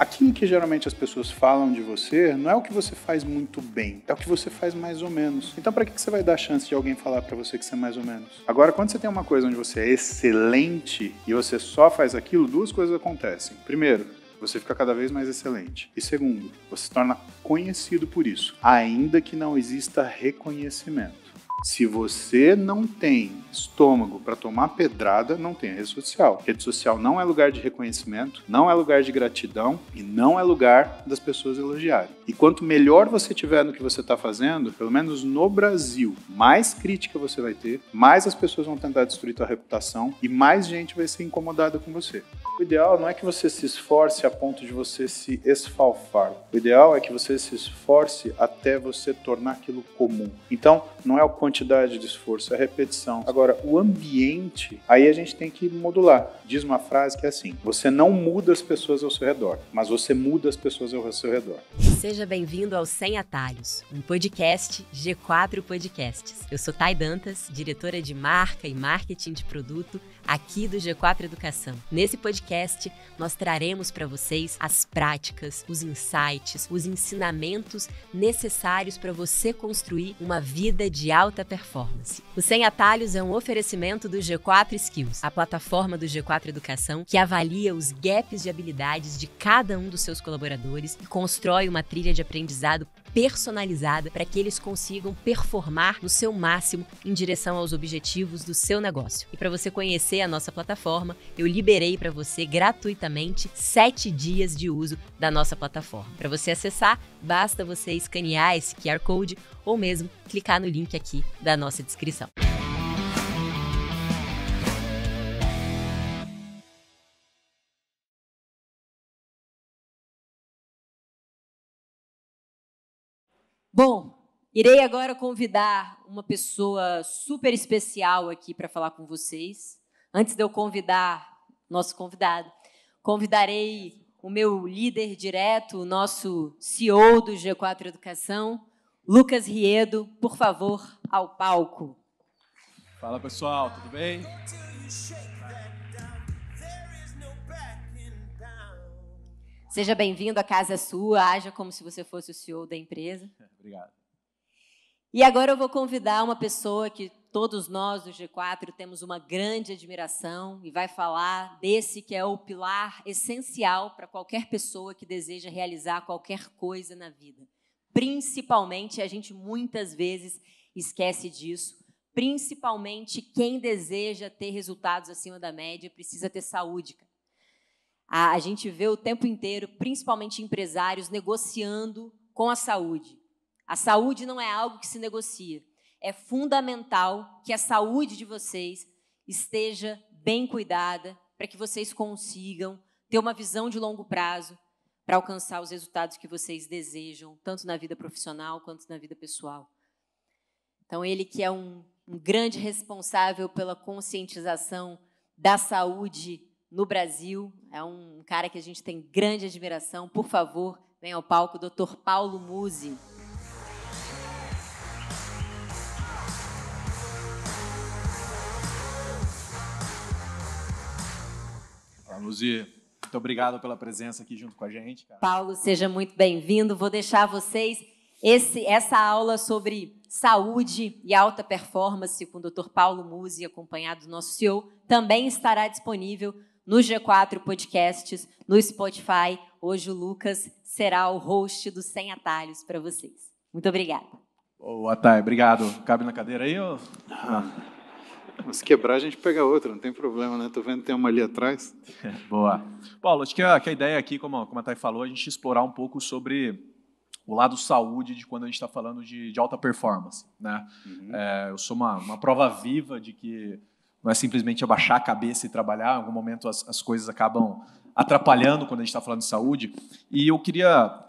aquilo que geralmente as pessoas falam de você não é o que você faz muito bem, é o que você faz mais ou menos. Então, para que você vai dar chance de alguém falar para você que você é mais ou menos? Agora, quando você tem uma coisa onde você é excelente e você só faz aquilo, duas coisas acontecem. Primeiro, você fica cada vez mais excelente. E segundo, você se torna conhecido por isso, ainda que não exista reconhecimento. Se você não tem estômago para tomar pedrada, não tem rede social. Rede social não é lugar de reconhecimento, não é lugar de gratidão e não é lugar das pessoas elogiarem. E quanto melhor você tiver no que você está fazendo, pelo menos no Brasil, mais crítica você vai ter, mais as pessoas vão tentar destruir sua reputação e mais gente vai ser incomodada com você. O ideal não é que você se esforce a ponto de você se esfalfar. O ideal é que você se esforce até você tornar aquilo comum. Então, não é a quantidade de esforço, é a repetição. Agora, o ambiente, aí a gente tem que modular. Diz uma frase que é assim: você não muda as pessoas ao seu redor, mas você muda as pessoas ao seu redor. Seja bem-vindo ao Sem Atalhos, um podcast G4 Podcasts. Eu sou Thay Dantas, diretora de marca e marketing de produto aqui do G4 Educação. Nesse podcast, nós traremos para vocês as práticas, os insights, os ensinamentos necessários para você construir uma vida de alta performance. O Sem Atalhos é um oferecimento do G4 Skills, a plataforma do G4 Educação que avalia os gaps de habilidades de cada um dos seus colaboradores e constrói uma trilha de aprendizado personalizada para que eles consigam performar no seu máximo em direção aos objetivos do seu negócio. E para você conhecer a nossa plataforma, eu liberei para você gratuitamente 7 dias de uso da nossa plataforma. Para você acessar, basta você escanear esse QR Code ou mesmo clicar no link aqui da nossa descrição. Bom, irei agora convidar uma pessoa super especial aqui para falar com vocês. Antes de eu convidar nosso convidado, convidarei o meu líder direto, o nosso CEO do G4 Educação, Lucas Riedo, por favor, ao palco. Fala, pessoal, tudo bem? Seja bem-vindo, a casa é sua, haja como se você fosse o CEO da empresa. Obrigado. E agora eu vou convidar uma pessoa que todos nós do G4 temos uma grande admiração e vai falar desse que é o pilar essencial para qualquer pessoa que deseja realizar qualquer coisa na vida. Principalmente, a gente muitas vezes esquece disso, principalmente quem deseja ter resultados acima da média precisa ter saúde. A gente vê o tempo inteiro, principalmente empresários, negociando com a saúde. A saúde não é algo que se negocia. É fundamental que a saúde de vocês esteja bem cuidada para que vocês consigam ter uma visão de longo prazo para alcançar os resultados que vocês desejam, tanto na vida profissional quanto na vida pessoal. Então, ele que é um grande responsável pela conscientização da saúde no Brasil, é um cara que a gente tem grande admiração. Por favor, venha ao palco, Dr. Paulo Musi. Fala, Musi. Muito obrigado pela presença aqui junto com a gente, cara. Paulo, seja muito bem-vindo. Vou deixar vocês essa aula sobre saúde e alta performance com o Dr. Paulo Musi, acompanhado do nosso CEO, também estará disponível no G4 Podcasts, no Spotify. Hoje o Lucas será o host do Sem Atalhos para vocês. Muito obrigada. Boa, Thay, obrigado. Cabe na cadeira aí? Ou... Se quebrar, a gente pega outra, não tem problema, né? Tô vendo que tem uma ali atrás. Boa. Paulo, acho que a ideia aqui, como a Thay falou, a gente explorar um pouco sobre o lado saúde de quando a gente está falando de alta performance, né? Uhum. Eu sou uma prova viva de que não é simplesmente abaixar a cabeça e trabalhar. Em algum momento as coisas acabam atrapalhando quando a gente está falando de saúde. E eu queria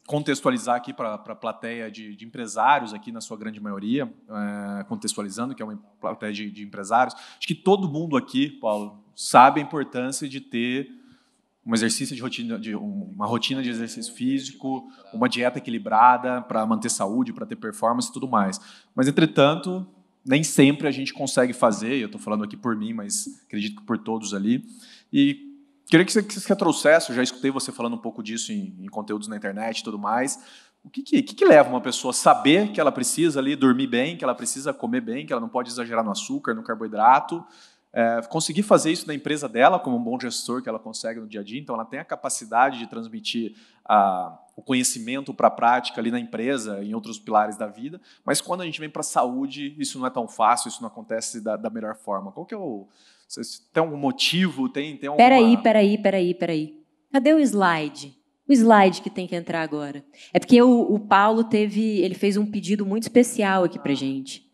contextualizar aqui para a plateia de empresários aqui, na sua grande maioria, contextualizando, que é uma plateia de empresários. Acho que todo mundo aqui, Paulo, sabe a importância de ter um exercício uma rotina de exercício físico, uma dieta equilibrada para manter saúde, para ter performance e tudo mais. Mas, entretanto, nem sempre a gente consegue fazer, eu estou falando aqui por mim, mas acredito que por todos ali, e Queria que você trouxesse, eu já escutei você falando um pouco disso em conteúdos na internet e tudo mais. O que leva uma pessoa a saber que ela precisa ali dormir bem, que ela precisa comer bem, que ela não pode exagerar no açúcar, no carboidrato, conseguir fazer isso na empresa dela, como um bom gestor que ela consegue no dia a dia, então ela tem a capacidade de transmitir o conhecimento para a prática ali na empresa, em outros pilares da vida, mas quando a gente vem para a saúde, isso não é tão fácil, isso não acontece da melhor forma. Qual que é o... Tem algum motivo? Tem alguma... Peraí. Cadê o slide? O slide que tem que entrar agora. É porque o Paulo ele fez um pedido muito especial aqui pra gente.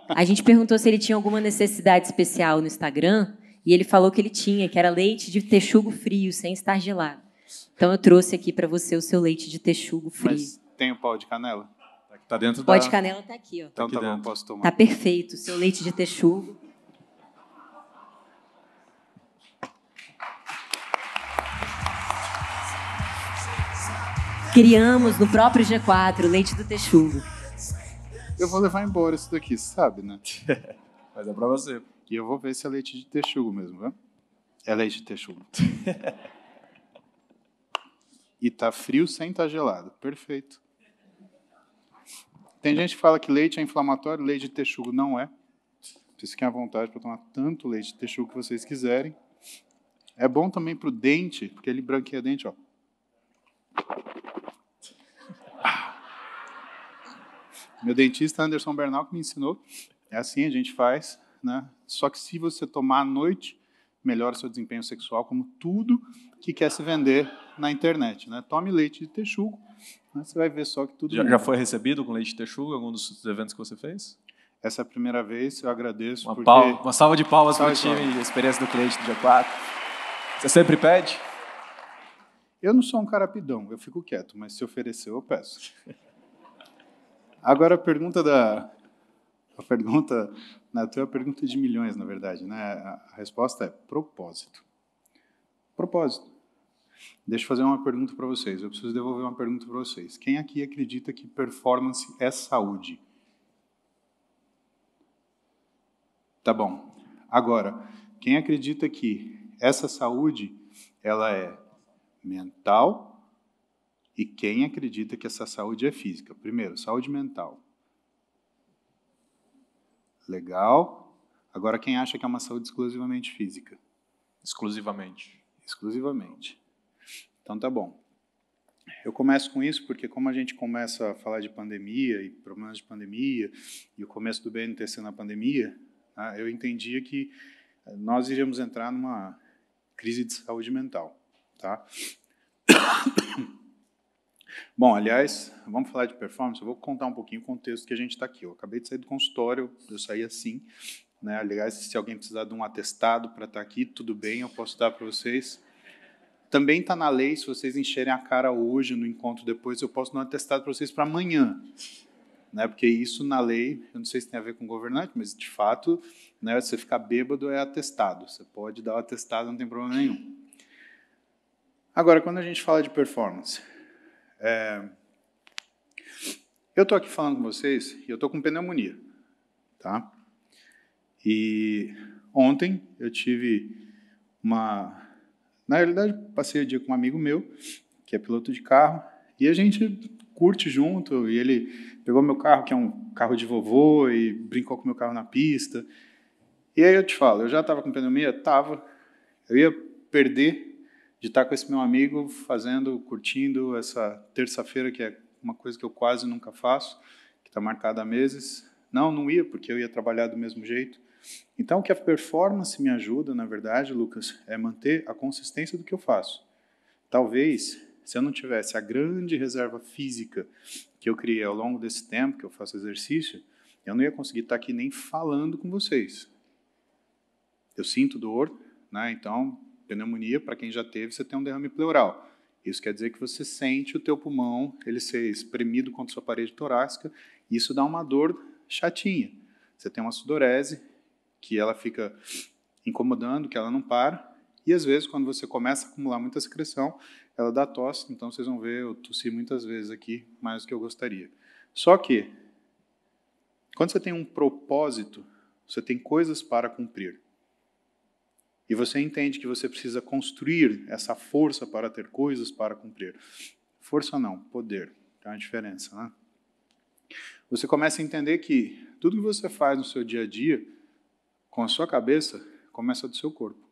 A gente perguntou se ele tinha alguma necessidade especial no Instagram e ele falou que ele tinha, que era leite de texugo frio, sem estar gelado. Então eu trouxe aqui para você o seu leite de texugo frio. Mas tem o pau de canela? Tá dentro o pau de canela tá aqui, ó. Então tá bom, posso tomar. Tá perfeito, o seu leite de texugo. Criamos no próprio G4 o leite do texugo. Eu vou levar embora isso daqui, sabe, né? Mas é pra você. E eu vou ver se é leite de texugo mesmo, viu? É leite de texugo. E tá frio sem estar gelado. Perfeito. Tem gente que fala que leite é inflamatório, leite de texugo não é. Vocês fiquem à vontade para tomar tanto leite de texugo que vocês quiserem. É bom também pro dente, porque ele branqueia o dente, ó. Meu dentista Anderson Bernal que me ensinou. É assim a gente faz, né? Só que se você tomar à noite, melhora seu desempenho sexual, como tudo que quer se vender na internet, né? Tome leite de texugo, né? Você vai ver só que tudo... Já foi recebido com leite de texugo em algum dos eventos que você fez? Essa é a primeira vez, eu agradeço. Uma salva de palmas para o time e a experiência do cliente do G4. Você sempre pede? Eu não sou um cara pidão, eu fico quieto, mas se oferecer, eu peço. Agora, a pergunta na tua pergunta de milhões, na verdade, né? A resposta é propósito. Propósito. Deixa eu fazer uma pergunta para vocês. Eu preciso devolver uma pergunta para vocês. Quem aqui acredita que performance é saúde? Tá bom. Agora, quem acredita que essa saúde ela é mental? E quem acredita que essa saúde é física? Primeiro, saúde mental. Legal. Agora, quem acha que é uma saúde exclusivamente física? Exclusivamente. Exclusivamente. Então, tá bom. Eu começo com isso porque, como a gente começa a falar de pandemia e problemas de pandemia, e o começo do BNTC na pandemia, né, eu entendia que nós iríamos entrar numa crise de saúde mental. Tá? Bom, aliás, vamos falar de performance. Eu vou contar um pouquinho o contexto que a gente está aqui. Eu acabei de sair do consultório, eu saí assim, né? Aliás, se alguém precisar de um atestado para estar aqui, tudo bem, eu posso dar para vocês. Também está na lei, se vocês encherem a cara hoje, no encontro depois, eu posso dar um atestado para vocês para amanhã. Né? Porque isso na lei, eu não sei se tem a ver com governante, mas de fato, né, você ficar bêbado é atestado. Você pode dar o atestado, não tem problema nenhum. Agora, quando a gente fala de performance... eu estou aqui falando com vocês e eu estou com pneumonia, tá? E ontem eu tive uma... Na realidade, passei o dia com um amigo meu, que é piloto de carro, e a gente curte junto, e ele pegou meu carro, que é um carro de vovô, e brincou com meu carro na pista. E aí eu te falo, eu já estava com pneumonia? Estava. Eu ia perder de estar com esse meu amigo curtindo essa terça-feira, que é uma coisa que eu quase nunca faço, que está marcada há meses. Não ia, porque eu ia trabalhar do mesmo jeito. Então, o que a performance me ajuda, na verdade, Lucas, é manter a consistência do que eu faço. Talvez, se eu não tivesse a grande reserva física que eu criei ao longo desse tempo que eu faço exercício, eu não ia conseguir estar aqui nem falando com vocês. Eu sinto dor, né? Então... Pneumonia, para quem já teve, você tem um derrame pleural. Isso quer dizer que você sente o teu pulmão ele ser espremido contra a sua parede torácica, e isso dá uma dor chatinha. Você tem uma sudorese, que ela fica incomodando, que ela não para, e às vezes, quando você começa a acumular muita secreção, ela dá tosse, então vocês vão ver eu tossi muitas vezes aqui, mais do que eu gostaria. Só que, quando você tem um propósito, você tem coisas para cumprir. E você entende que você precisa construir essa força para ter coisas para cumprir. Força não, poder. Tem uma diferença, né? Você começa a entender que tudo que você faz no seu dia a dia, com a sua cabeça, começa do seu corpo.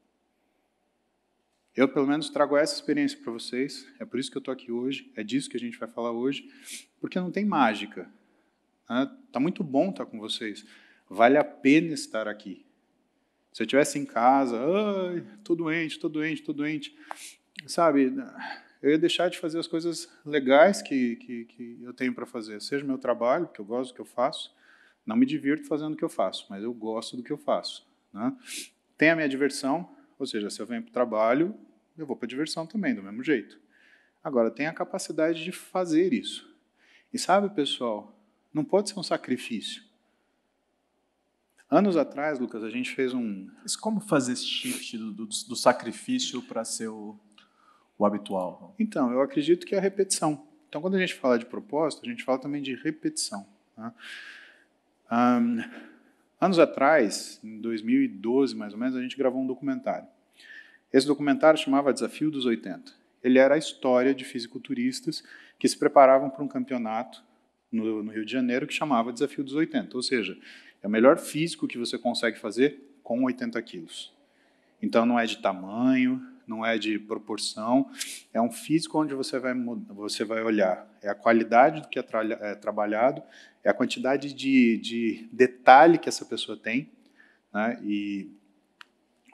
Eu, pelo menos, trago essa experiência para vocês. É por isso que eu estou aqui hoje. É disso que a gente vai falar hoje. Porque não tem mágica. Tá muito bom estar com vocês. Vale a pena estar aqui. Se eu estivesse em casa, tô doente, sabe, eu ia deixar de fazer as coisas legais que eu tenho para fazer. Seja o meu trabalho, porque eu gosto do que eu faço. Não me divirto fazendo o que eu faço, mas eu gosto do que eu faço. Né? Tem a minha diversão, ou seja, se eu venho para o trabalho, eu vou para a diversão também, do mesmo jeito. Agora, tem a capacidade de fazer isso. E sabe, pessoal, não pode ser um sacrifício. Anos atrás, Lucas, a gente fez um... Mas como fazer esse shift do sacrifício para ser o habitual? Então, eu acredito que é a repetição. Então, quando a gente fala de propósito, a gente fala também de repetição. Né? Anos atrás, em 2012 mais ou menos, a gente gravou um documentário. Esse documentário chamava Desafio dos 80. Ele era a história de fisiculturistas que se preparavam para um campeonato no Rio de Janeiro que chamava Desafio dos 80. Ou seja, é o melhor físico que você consegue fazer com 80 quilos. Então, não é de tamanho, não é de proporção, é um físico onde você vai olhar. É a qualidade do que é trabalhado, é a quantidade de detalhe que essa pessoa tem, né? E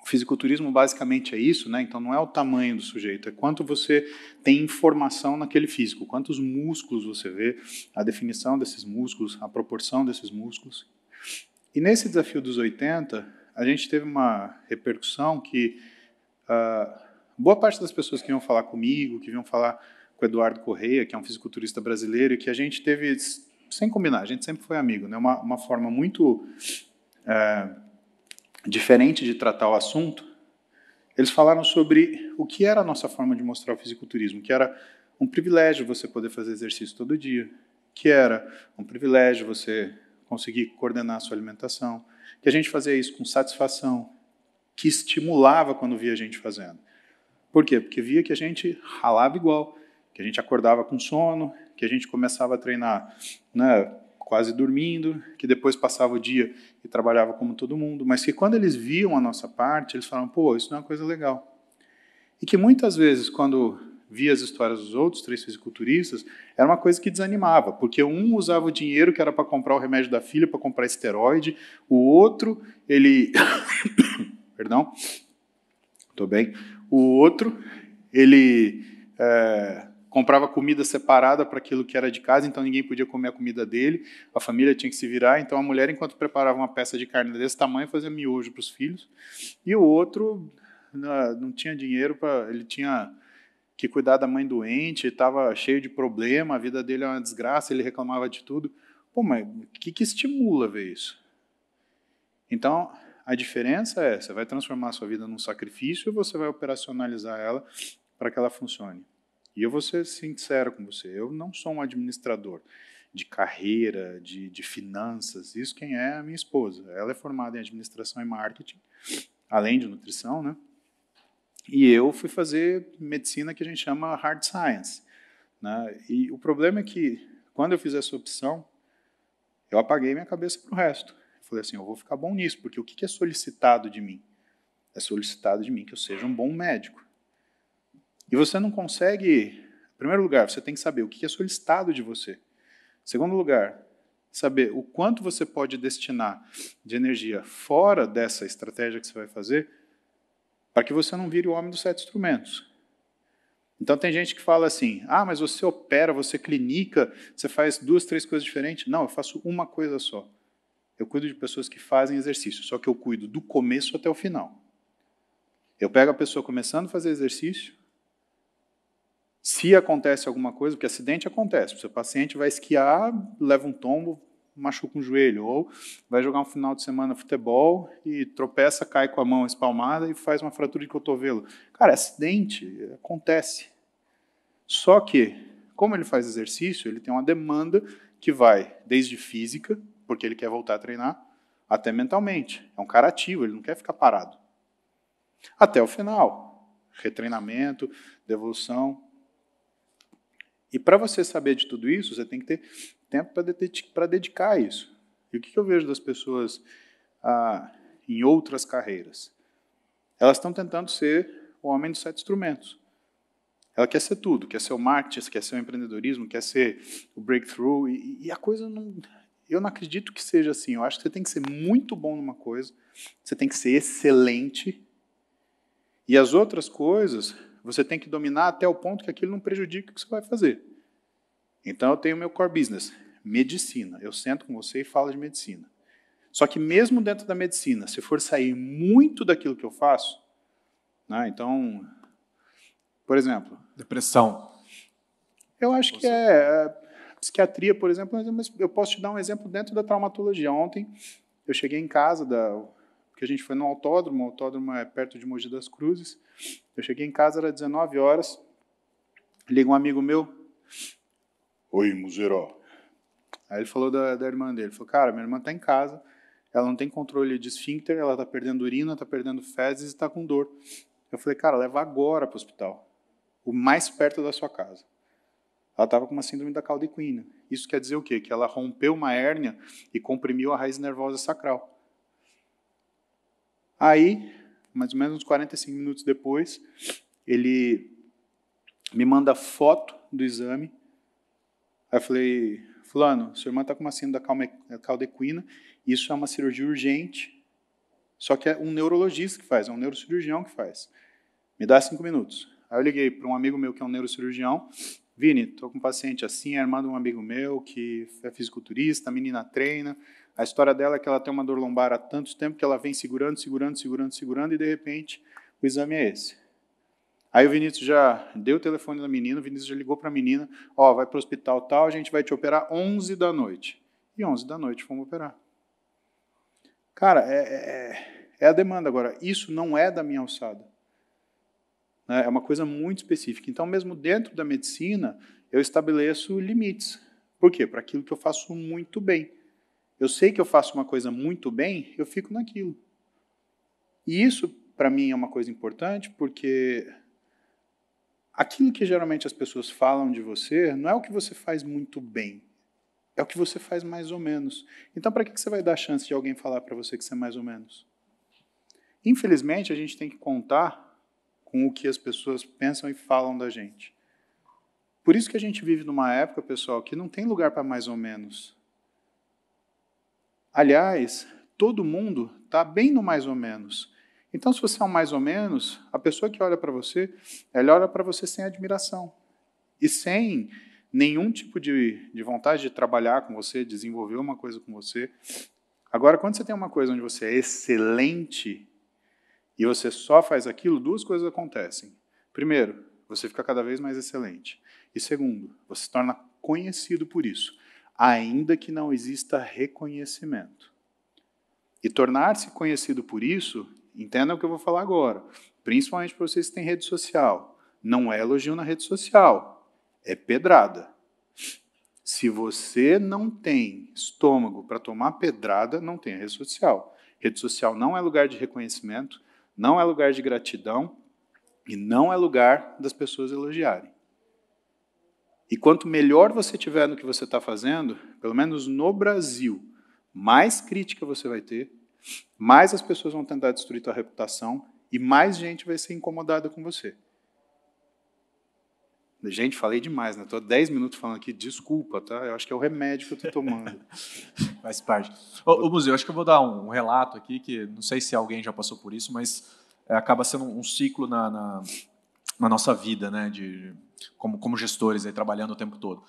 o fisiculturismo basicamente é isso, né? Então não é o tamanho do sujeito, é quanto você tem informação naquele físico, quantos músculos você vê, a definição desses músculos, a proporção desses músculos. E nesse desafio dos 80, a gente teve uma repercussão que boa parte das pessoas que iam falar comigo, que iam falar com o Eduardo Correia, que é um fisiculturista brasileiro, e que a gente teve, sem combinar, a gente sempre foi amigo, né? Uma forma muito diferente de tratar o assunto. Eles falaram sobre o que era a nossa forma de mostrar o fisiculturismo, que era um privilégio você poder fazer exercício todo dia, que era um privilégio você conseguir coordenar a sua alimentação, que a gente fazia isso com satisfação, que estimulava quando via a gente fazendo. Por quê? Porque via que a gente ralava igual, que a gente acordava com sono, que a gente começava a treinar, né, quase dormindo, que depois passava o dia e trabalhava como todo mundo, mas que quando eles viam a nossa parte, eles falavam, pô, isso não é uma coisa legal. E que muitas vezes, quando via as histórias dos outros 3 fisiculturistas, era uma coisa que desanimava, porque um usava o dinheiro que era para comprar o remédio da filha, para comprar esteroide, o outro, ele... Perdão? Estou bem. O outro, ele comprava comida separada para aquilo que era de casa, então ninguém podia comer a comida dele, a família tinha que se virar, então a mulher, enquanto preparava uma peça de carne desse tamanho, fazia miojo para os filhos, e o outro não tinha dinheiro, ele tinha que cuidar da mãe doente, estava cheio de problema, a vida dele é uma desgraça, ele reclamava de tudo. Pô, mas o que estimula ver isso? Então, a diferença é, você vai transformar a sua vida num sacrifício ou você vai operacionalizar ela para que ela funcione? E eu vou ser sincero com você, eu não sou um administrador de carreira, de finanças, isso quem é a minha esposa. Ela é formada em administração e marketing, além de nutrição, né? E eu fui fazer medicina que a gente chama hard science, né? E o problema é que, quando eu fiz essa opção, eu apaguei minha cabeça para o resto. Eu falei assim, eu vou ficar bom nisso, porque o que é solicitado de mim? É solicitado de mim que eu seja um bom médico. E você não consegue... Em primeiro lugar, você tem que saber o que é solicitado de você. Em segundo lugar, saber o quanto você pode destinar de energia fora dessa estratégia que você vai fazer, para que você não vire o homem dos 7 instrumentos. Então tem gente que fala assim, mas você opera, você clinica, você faz 2, 3 coisas diferentes. Não, eu faço uma coisa só. Eu cuido de pessoas que fazem exercício, só que eu cuido do começo até o final. Eu pego a pessoa começando a fazer exercício, se acontece alguma coisa, porque acidente acontece, o seu paciente vai esquiar, leva um tombo, machuca um joelho, ou vai jogar um final de semana futebol e tropeça, cai com a mão espalmada e faz uma fratura de cotovelo. Cara, acidente, acontece. Só que, como ele faz exercício, ele tem uma demanda que vai desde física, porque ele quer voltar a treinar, até mentalmente. É um cara ativo, ele não quer ficar parado. até o final. Retreinamento, devolução. E para você saber de tudo isso, você tem que ter tempo para dedicar a isso. E o que eu vejo das pessoas em outras carreiras? Elas estão tentando ser o homem dos 7 instrumentos. Ela quer ser tudo, quer ser o marketing, quer ser o empreendedorismo, quer ser o breakthrough, e a coisa não... Eu não acredito que seja assim. Eu acho que você tem que ser muito bom numa coisa, você tem que ser excelente, e as outras coisas você tem que dominar até o ponto que aquilo não prejudique o que você vai fazer. Então, eu tenho meu core business, medicina. Eu sento com você e falo de medicina. Só que mesmo dentro da medicina, se for sair muito daquilo que eu faço, né, então, por exemplo... Depressão. Eu acho que a psiquiatria, por exemplo, mas eu posso te dar um exemplo dentro da traumatologia. Ontem, eu cheguei em casa, porque a gente foi no autódromo, o autódromo é perto de Mogi das Cruzes. Eu cheguei em casa, era 19 horas, liga um amigo meu, oi, Muzeró. Aí ele falou da irmã dele, ele falou, cara, minha irmã está em casa, ela não tem controle de esfíncter, ela está perdendo urina, está perdendo fezes e está com dor. Eu falei, cara, leva agora para o hospital, o mais perto da sua casa. Ela estava com uma síndrome da cauda equina. Isso quer dizer o quê? Que ela rompeu uma hérnia e comprimiu a raiz nervosa sacral. Aí, mais ou menos uns 45 minutos depois, ele me manda foto do exame. Aí eu falei, fulano, sua irmã está com uma síndrome da cauda equina, isso é uma cirurgia urgente, só que é um neurologista que faz, é um neurocirurgião que faz. Me dá 5 minutos. Aí eu liguei para um amigo meu que é um neurocirurgião, Vini, estou com um paciente assim, é irmã de um amigo meu que é fisiculturista, a menina treina, a história dela é que ela tem uma dor lombar há tanto tempo que ela vem segurando, e de repente o exame é esse. Aí o Vinícius já deu o telefone da menina, o Vinícius já ligou para a menina, vai para o hospital tal, a gente vai te operar 11 da noite. E 11 da noite fomos operar. Cara, é a demanda. Agora, isso não é da minha alçada. É uma coisa muito específica. Então, mesmo dentro da medicina, eu estabeleço limites. Por quê? Para aquilo que eu faço muito bem. Eu sei que eu faço uma coisa muito bem, eu fico naquilo. E isso, para mim, é uma coisa importante, porque aquilo que geralmente as pessoas falam de você não é o que você faz muito bem, é o que você faz mais ou menos. Então, para que você vai dar a chance de alguém falar para você que você é mais ou menos? Infelizmente, a gente tem que contar com o que as pessoas pensam e falam da gente. Por isso que a gente vive numa época, pessoal, que não tem lugar para mais ou menos. Aliás, todo mundo está bem no mais ou menos. Então, se você é um mais ou menos, a pessoa que olha para você, ela olha para você sem admiração. E sem nenhum tipo de vontade de trabalhar com você, desenvolver uma coisa com você. Agora, quando você tem uma coisa onde você é excelente e você só faz aquilo, 2 coisas acontecem. Primeiro, você fica cada vez mais excelente. E segundo, você se torna conhecido por isso, ainda que não exista reconhecimento. E tornar-se conhecido por isso, entendam o que eu vou falar agora, principalmente para vocês que têm rede social. Não é elogio na rede social, é pedrada. Se você não tem estômago para tomar pedrada, não tem rede social. Rede social não é lugar de reconhecimento, não é lugar de gratidão e não é lugar das pessoas elogiarem. E quanto melhor você tiver no que você está fazendo, pelo menos no Brasil, mais crítica você vai ter, mais as pessoas vão tentar destruir tua reputação e mais gente vai ser incomodada com você. Gente, falei demais, né? Estou 10 minutos falando aqui, desculpa, tá? Eu acho que é o remédio que eu estou tomando. Faz parte. Ô, Museu, eu acho que eu vou dar um relato aqui, que não sei se alguém já passou por isso, mas acaba sendo um ciclo na nossa vida, né? Como gestores, aí, trabalhando o tempo todo.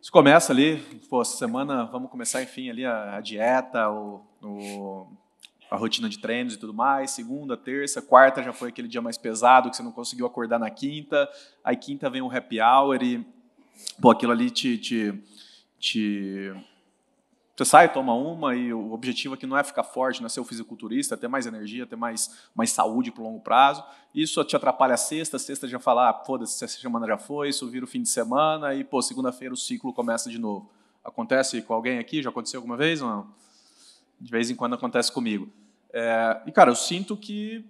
Você começa ali, essa semana vamos começar, enfim, ali a dieta, a rotina de treinos e tudo mais. Segunda, terça, quarta já foi aquele dia mais pesado que você não conseguiu acordar na quinta. Aí quinta vem um happy hour e aquilo ali você sai, toma uma e o objetivo aqui não é ficar forte, não é ser o fisiculturista, é ter mais energia, ter mais saúde para o longo prazo. Isso te atrapalha a sexta já fala, foda-se, essa semana já foi, isso vira o fim de semana e, segunda-feira o ciclo começa de novo. Acontece com alguém aqui? Já aconteceu alguma vez ou não? De vez em quando acontece comigo. E, cara, eu sinto que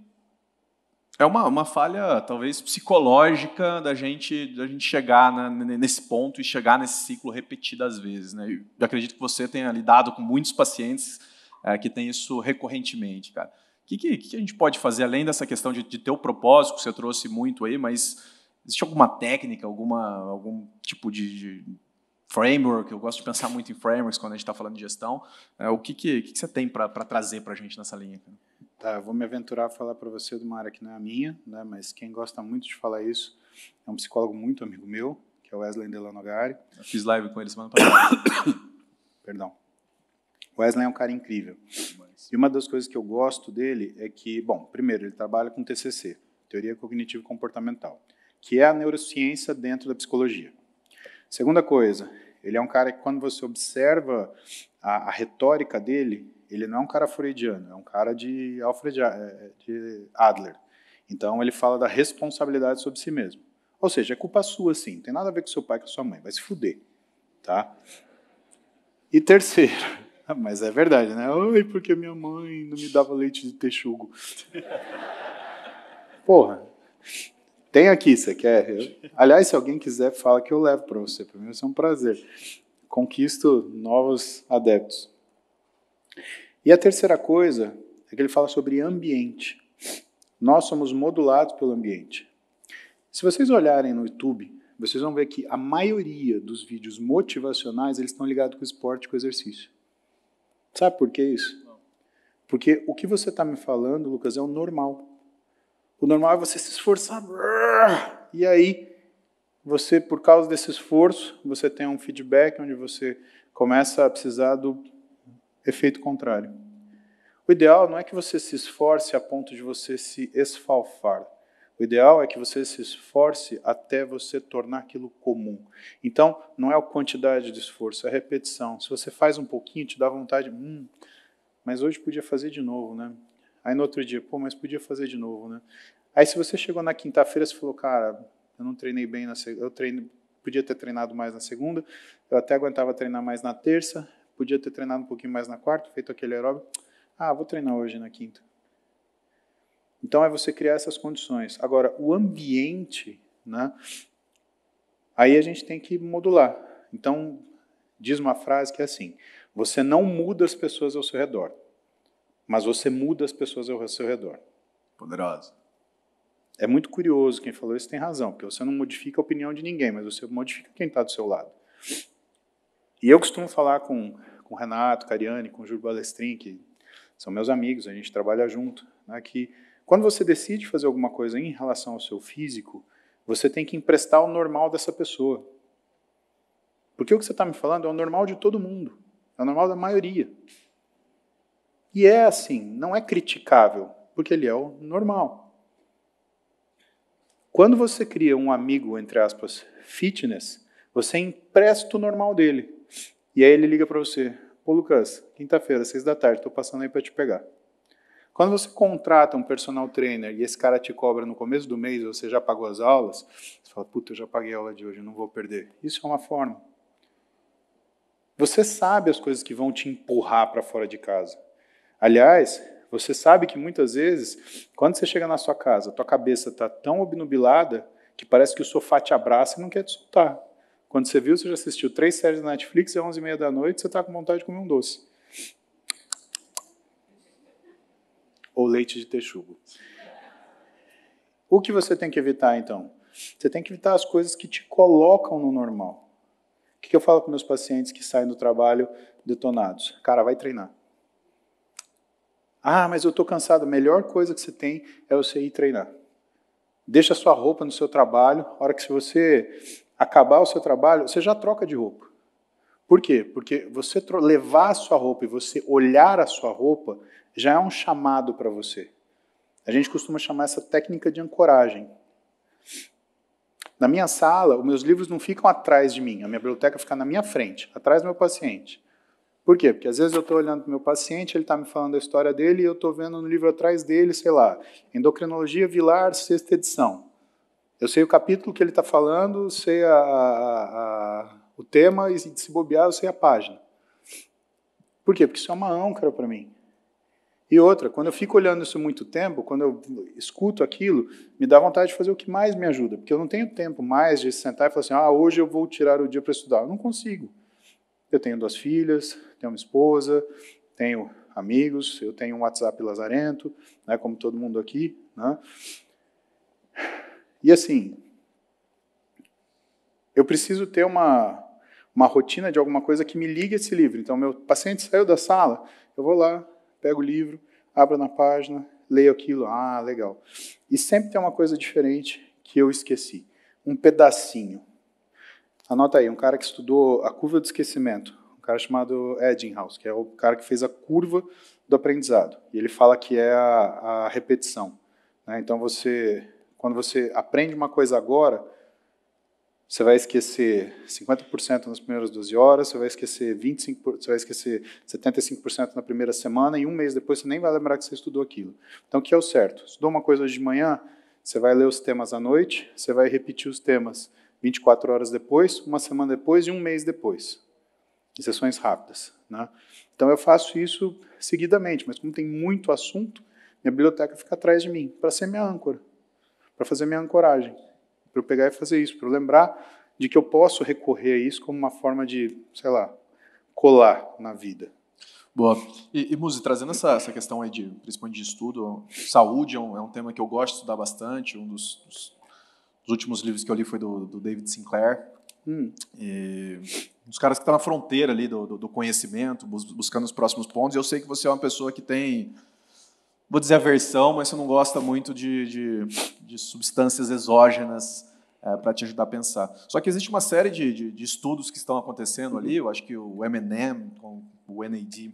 É uma falha, talvez, psicológica da gente chegar nesse ponto e chegar nesse ciclo repetidas vezes, né? Eu acredito que você tenha lidado com muitos pacientes que têm isso recorrentemente, cara. O que a gente pode fazer, além dessa questão de ter o propósito, que você trouxe muito aí, mas existe alguma técnica, algum tipo de framework? Eu gosto de pensar muito em frameworks quando a gente está falando de gestão. O que você tem para trazer para a gente nessa linha, cara? Tá, eu vou me aventurar a falar para você de uma área que não é a minha, né, mas quem gosta muito de falar isso é um psicólogo muito amigo meu, que é o Wesley Delanogari. Eu fiz live com ele semana passada. Perdão. O Wesley é um cara incrível. E uma das coisas que eu gosto dele é que, bom, primeiro, ele trabalha com TCC, Teoria Cognitivo Comportamental, que é a neurociência dentro da psicologia. Segunda coisa, ele é um cara que, quando você observa a retórica dele, ele não é um cara freudiano, é um cara de Adler. Então, ele fala da responsabilidade sobre si mesmo. Ou seja, é culpa sua, sim. Não tem nada a ver com seu pai, com a sua mãe. Vai se fuder. Tá? E terceiro, mas é verdade, né? Ai, porque minha mãe não me dava leite de texugo. Porra. Tem aqui, você quer? Aliás, se alguém quiser, fala que eu levo para você. Para mim vai ser um prazer. Conquisto novos adeptos. E a terceira coisa é que ele fala sobre ambiente. Nós somos modulados pelo ambiente. Se vocês olharem no YouTube, vocês vão ver que a maioria dos vídeos motivacionais eles estão ligados com o esporte e com o exercício. Sabe por que isso? Não. Porque o que você está me falando, Lucas, é o normal. O normal é você se esforçar. E aí, você, por causa desse esforço, você tem um feedback onde você começa a precisar do efeito contrário. O ideal não é que você se esforce a ponto de você se esfalfar. O ideal é que você se esforce até você tornar aquilo comum. Então, não é a quantidade de esforço, é a repetição. Se você faz um pouquinho, te dá vontade, mas hoje podia fazer de novo, né? Aí no outro dia, mas podia fazer de novo, né? Aí se você chegou na quinta-feira, você falou, cara, eu não treinei bem podia ter treinado mais na segunda, eu até aguentava treinar mais na terça, podia ter treinado um pouquinho mais na quarta, feito aquele aeróbico. Vou treinar hoje na quinta. Então é você criar essas condições. Agora, o ambiente, né? Aí a gente tem que modular. Então, diz uma frase que é assim, você não muda as pessoas ao seu redor, mas você muda as pessoas ao seu redor. Poderoso. É muito curioso, quem falou isso tem razão, porque você não modifica a opinião de ninguém, mas você modifica quem está do seu lado. E eu costumo falar com o Renato Cariani, com o Júlio Balestrin, que são meus amigos, a gente trabalha junto, né, que quando você decide fazer alguma coisa em relação ao seu físico, você tem que emprestar o normal dessa pessoa. Porque o que você está me falando é o normal de todo mundo, é o normal da maioria. E é assim, não é criticável, porque ele é o normal. Quando você cria um amigo, entre aspas, fitness, você empresta o normal dele. E aí ele liga para você, pô Lucas, quinta-feira, 6h, estou passando aí para te pegar. Quando você contrata um personal trainer e esse cara te cobra no começo do mês, você já pagou as aulas, você fala, puta, eu já paguei a aula de hoje, eu não vou perder. Isso é uma forma. Você sabe as coisas que vão te empurrar para fora de casa. Aliás, você sabe que muitas vezes, quando você chega na sua casa, tua cabeça está tão obnubilada que parece que o sofá te abraça e não quer te soltar. Quando você viu, você já assistiu 3 séries da Netflix, é 11h30, você está com vontade de comer um doce. Ou leite de texugo. O que você tem que evitar, então? Você tem que evitar as coisas que te colocam no normal. O que eu falo para meus pacientes que saem do trabalho detonados? Cara, vai treinar. Mas eu estou cansado. A melhor coisa que você tem é você ir treinar. Deixa a sua roupa no seu trabalho. A hora que você acabar o seu trabalho, você já troca de roupa. Por quê? Porque você levar a sua roupa e você olhar a sua roupa já é um chamado para você. A gente costuma chamar essa técnica de ancoragem. Na minha sala, os meus livros não ficam atrás de mim. A minha biblioteca fica na minha frente, atrás do meu paciente. Por quê? Porque às vezes eu estou olhando para o meu paciente, ele está me falando a história dele e eu estou vendo no livro atrás dele, sei lá, Endocrinologia Vilar, 6ª edição. Eu sei o capítulo que ele está falando, sei o tema e, se bobear, eu sei a página. Por quê? Porque isso é uma âncora para mim. E outra, quando eu fico olhando isso muito tempo, quando eu escuto aquilo, me dá vontade de fazer o que mais me ajuda, porque eu não tenho tempo mais de sentar e falar assim, hoje eu vou tirar o dia para estudar. Eu não consigo. Eu tenho 2 filhas, tenho uma esposa, tenho amigos, eu tenho um WhatsApp lazarento, né, como todo mundo aqui, né? E assim, eu preciso ter uma rotina de alguma coisa que me ligue a esse livro. Então, meu paciente saiu da sala, eu vou lá, pego o livro, abro na página, leio aquilo, legal. E sempre tem uma coisa diferente que eu esqueci, um pedacinho. Anota aí, um cara que estudou a curva do esquecimento, um cara chamado Eddinghaus, que é o cara que fez a curva do aprendizado. E ele fala que é a repetição, né? Então, quando você aprende uma coisa agora, você vai esquecer 50% nas primeiras 12 horas, você vai esquecer 25%, você vai esquecer 75% na primeira semana, e um mês depois você nem vai lembrar que você estudou aquilo. Então, o que é o certo? Estudou uma coisa hoje de manhã, você vai ler os temas à noite, você vai repetir os temas 24 horas depois, uma semana depois e um mês depois. Em sessões rápidas, né? Então, eu faço isso seguidamente, mas como tem muito assunto, minha biblioteca fica atrás de mim, para ser minha âncora, para fazer minha ancoragem, para eu pegar e fazer isso, para eu lembrar de que eu posso recorrer a isso como uma forma de, sei lá, colar na vida. Boa. E Muzi, trazendo essa questão aí principalmente de estudo, saúde é um tema que eu gosto de estudar bastante. Um dos últimos livros que eu li foi do David Sinclair. E os caras que estão na fronteira ali do conhecimento, buscando os próximos pontos. E eu sei que você é uma pessoa que tem, vou dizer aversão, mas você não gosta muito de substâncias exógenas para te ajudar a pensar. Só que existe uma série de estudos que estão acontecendo ali. Eu acho que o M&M, com o NAD,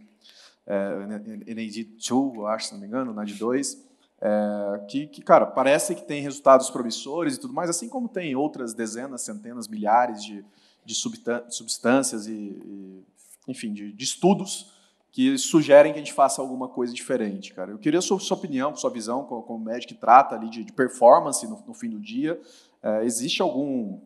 NAD2, eu acho, se não me engano, NAD2, cara, parece que tem resultados promissores e tudo mais, assim como tem outras dezenas, centenas, milhares de substâncias enfim, de estudos que sugerem que a gente faça alguma coisa diferente, cara. Eu queria sua opinião, sua visão como médico que trata ali de performance no fim do dia. Existe algum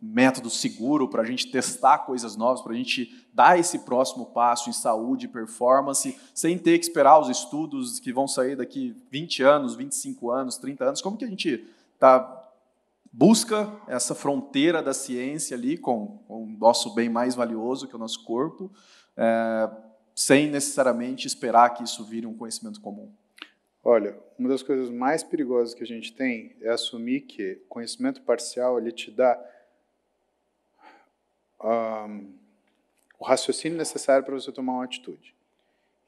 método seguro para a gente testar coisas novas, para a gente dar esse próximo passo em saúde e performance, sem ter que esperar os estudos que vão sair daqui 20 anos, 25 anos, 30 anos? Como que a gente busca essa fronteira da ciência ali com o nosso bem mais valioso, que é o nosso corpo, sem necessariamente esperar que isso vire um conhecimento comum? Olha, uma das coisas mais perigosas que a gente tem é assumir que o conhecimento parcial ele te dá o raciocínio necessário para você tomar uma atitude.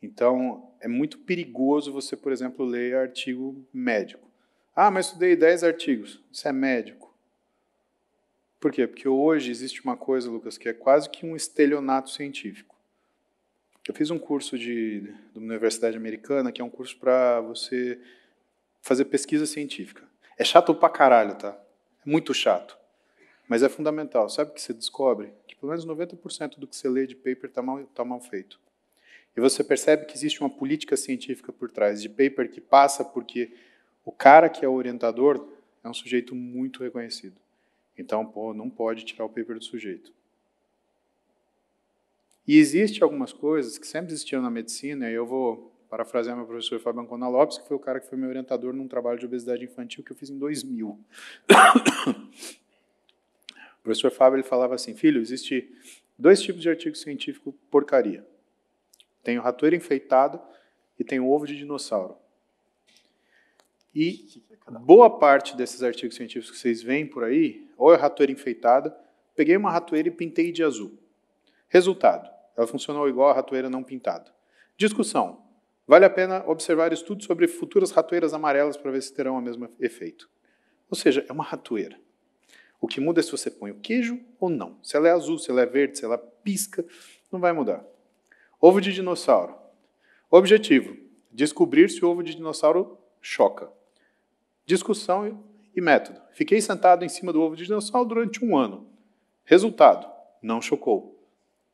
Então, é muito perigoso você, por exemplo, ler artigo médico. Mas estudei 10 artigos. Você é médico. Por quê? Porque hoje existe uma coisa, Lucas, que é quase que um estelionato científico. Eu fiz um curso de uma universidade americana, que é um curso para você fazer pesquisa científica. É chato pra caralho, tá? É muito chato. Mas é fundamental. Sabe o que você descobre? Que pelo menos 90% do que você lê de paper tá mal feito. E você percebe que existe uma política científica por trás de paper que passa porque o cara que é o orientador é um sujeito muito reconhecido. Então, não pode tirar o paper do sujeito. E existem algumas coisas que sempre existiram na medicina, e eu vou parafrasear meu professor Fábio Ancona Lopes, que foi o cara que foi meu orientador num trabalho de obesidade infantil que eu fiz em 2000. O professor Fábio ele falava assim, filho, existe 2 tipos de artigo científico porcaria. Tem o ratoeira enfeitada e tem o ovo de dinossauro. E boa parte desses artigos científicos que vocês veem por aí, ou é ratoeira enfeitada, peguei uma ratoeira e pintei de azul. Resultado, ela funcionou igual a ratoeira não pintada. Discussão, vale a pena observar estudos sobre futuras ratoeiras amarelas para ver se terão o mesmo efeito. Ou seja, é uma ratoeira. O que muda é se você põe o queijo ou não. Se ela é azul, se ela é verde, se ela pisca, não vai mudar. Ovo de dinossauro. Objetivo, descobrir se o ovo de dinossauro choca. Discussão e método. Fiquei sentado em cima do ovo de dinossauro durante 1 ano. Resultado, não chocou.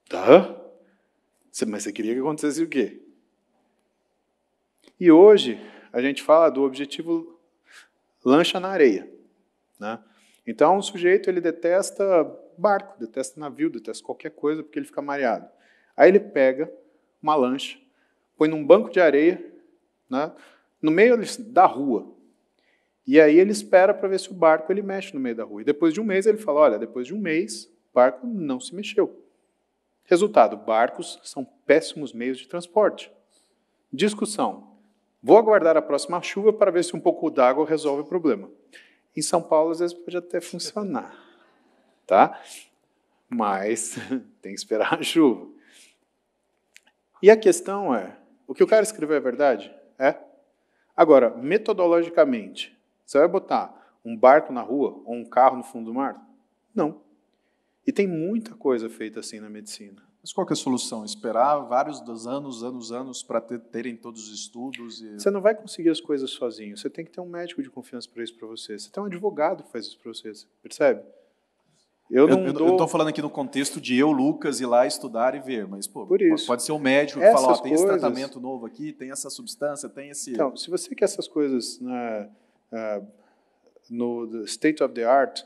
Tá? Mas você queria que acontecesse o quê? E hoje, a gente fala do objetivo lancha na areia, né? Então, o sujeito ele detesta barco, detesta navio, detesta qualquer coisa, porque ele fica mareado. Aí ele pega uma lancha, põe num banco de areia, né, no meio da rua. E aí ele espera para ver se o barco ele mexe no meio da rua. E depois de um mês ele fala, olha, depois de um mês o barco não se mexeu. Resultado, barcos são péssimos meios de transporte. Discussão. Vou aguardar a próxima chuva para ver se um pouco d'água resolve o problema. Em São Paulo, às vezes, pode até funcionar. Tá? Mas tem que esperar a chuva. E a questão é, o que o cara escreveu é verdade? É. Agora, metodologicamente, você vai botar um barco na rua ou um carro no fundo do mar? Não. E tem muita coisa feita assim na medicina. Mas qual que é a solução? Esperar vários dos anos para terem todos os estudos? Você não vai conseguir as coisas sozinho. Você tem que ter um médico de confiança para isso para você. Você tem um advogado que faz isso para você. Percebe? Eu estou falando aqui no contexto de eu, Lucas, ir lá estudar e ver. Mas pode ser um médico que fala, tem esse tratamento novo aqui, tem essa substância, tem esse... Então, se você quer essas coisas no state of the art,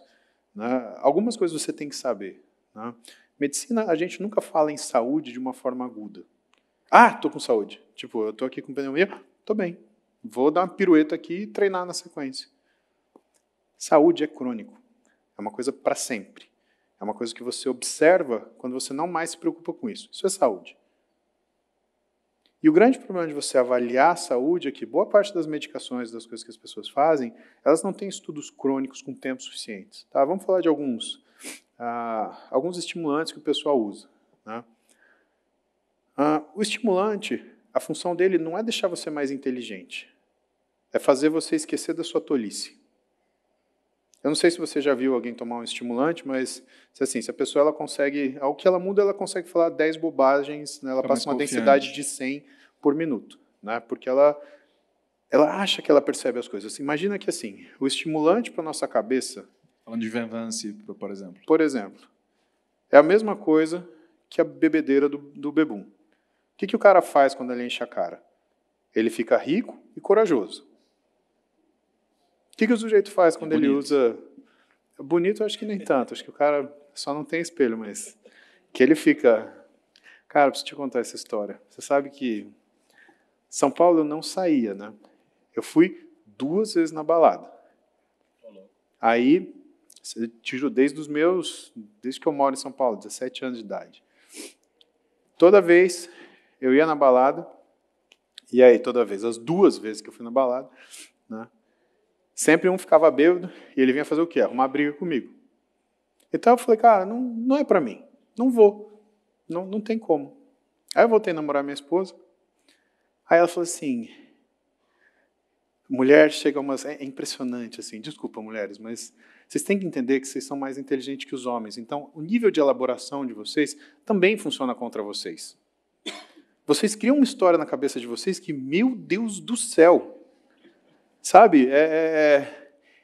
né, algumas coisas você tem que saber. Né? Medicina, a gente nunca fala em saúde de uma forma aguda. Ah, estou com saúde. Tipo, eu estou aqui com pneumonia, estou bem. Vou dar uma pirueta aqui e treinar na sequência. Saúde é crônico. É uma coisa para sempre. É uma coisa que você observa quando você não mais se preocupa com isso. Isso é saúde. E o grande problema de você avaliar a saúde é que boa parte das medicações, das coisas que as pessoas fazem, elas não têm estudos crônicos com tempo suficiente. Tá? Vamos falar de alguns estimulantes que o pessoal usa. Né? O estimulante, a função dele não é deixar você mais inteligente. É fazer você esquecer da sua tolice. Eu não sei se você já viu alguém tomar um estimulante, mas assim, se a pessoa ela consegue, ao que ela muda, ela consegue falar 10 bobagens, né? Ela passa uma densidade de 100 por minuto, né? Porque ela acha que ela percebe as coisas. Imagina que assim, o estimulante para a nossa cabeça... Falando de Venvance, por exemplo. Por exemplo, é a mesma coisa que a bebedeira do bebum. O que o cara faz quando ele enche a cara? Ele fica rico e corajoso. O que o sujeito faz quando ele usa... Bonito, eu acho que nem tanto. Acho que o cara só não tem espelho, mas... Que ele fica... Cara, preciso te contar essa história. Você sabe que São Paulo eu não saía, né? Eu fui 2 vezes na balada. Aí, desde que eu moro em São Paulo, 17 anos de idade. Toda vez eu ia na balada, e aí toda vez, as 2 vezes que eu fui na balada, né? Sempre um ficava bêbado e ele vinha fazer o quê? Arrumar briga comigo. Então eu falei, cara, não é pra mim. Não vou. Não tem como. Aí eu voltei a namorar minha esposa. Aí ela falou assim, mulher chega a umas... É impressionante, assim. Desculpa, mulheres, mas vocês têm que entender que vocês são mais inteligentes que os homens. Então, o nível de elaboração de vocês também funciona contra vocês. Vocês criam uma história na cabeça de vocês que, meu Deus do céu... Sabe,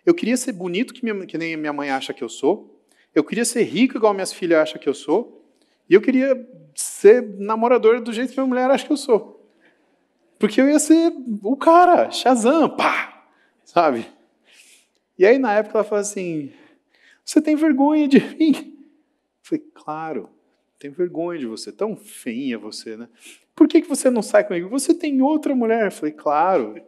eu queria ser bonito que nem minha mãe acha que eu sou, eu queria ser rico igual minhas filhas acham que eu sou, e eu queria ser namorador do jeito que minha mulher acha que eu sou. Porque eu ia ser o cara, Shazam, pá! Sabe? E aí, na época, ela falou assim, você tem vergonha de mim? Eu falei, claro, tenho vergonha de você, tão feinha você, né? Por que você não sai comigo? Você tem outra mulher? Eu falei, claro.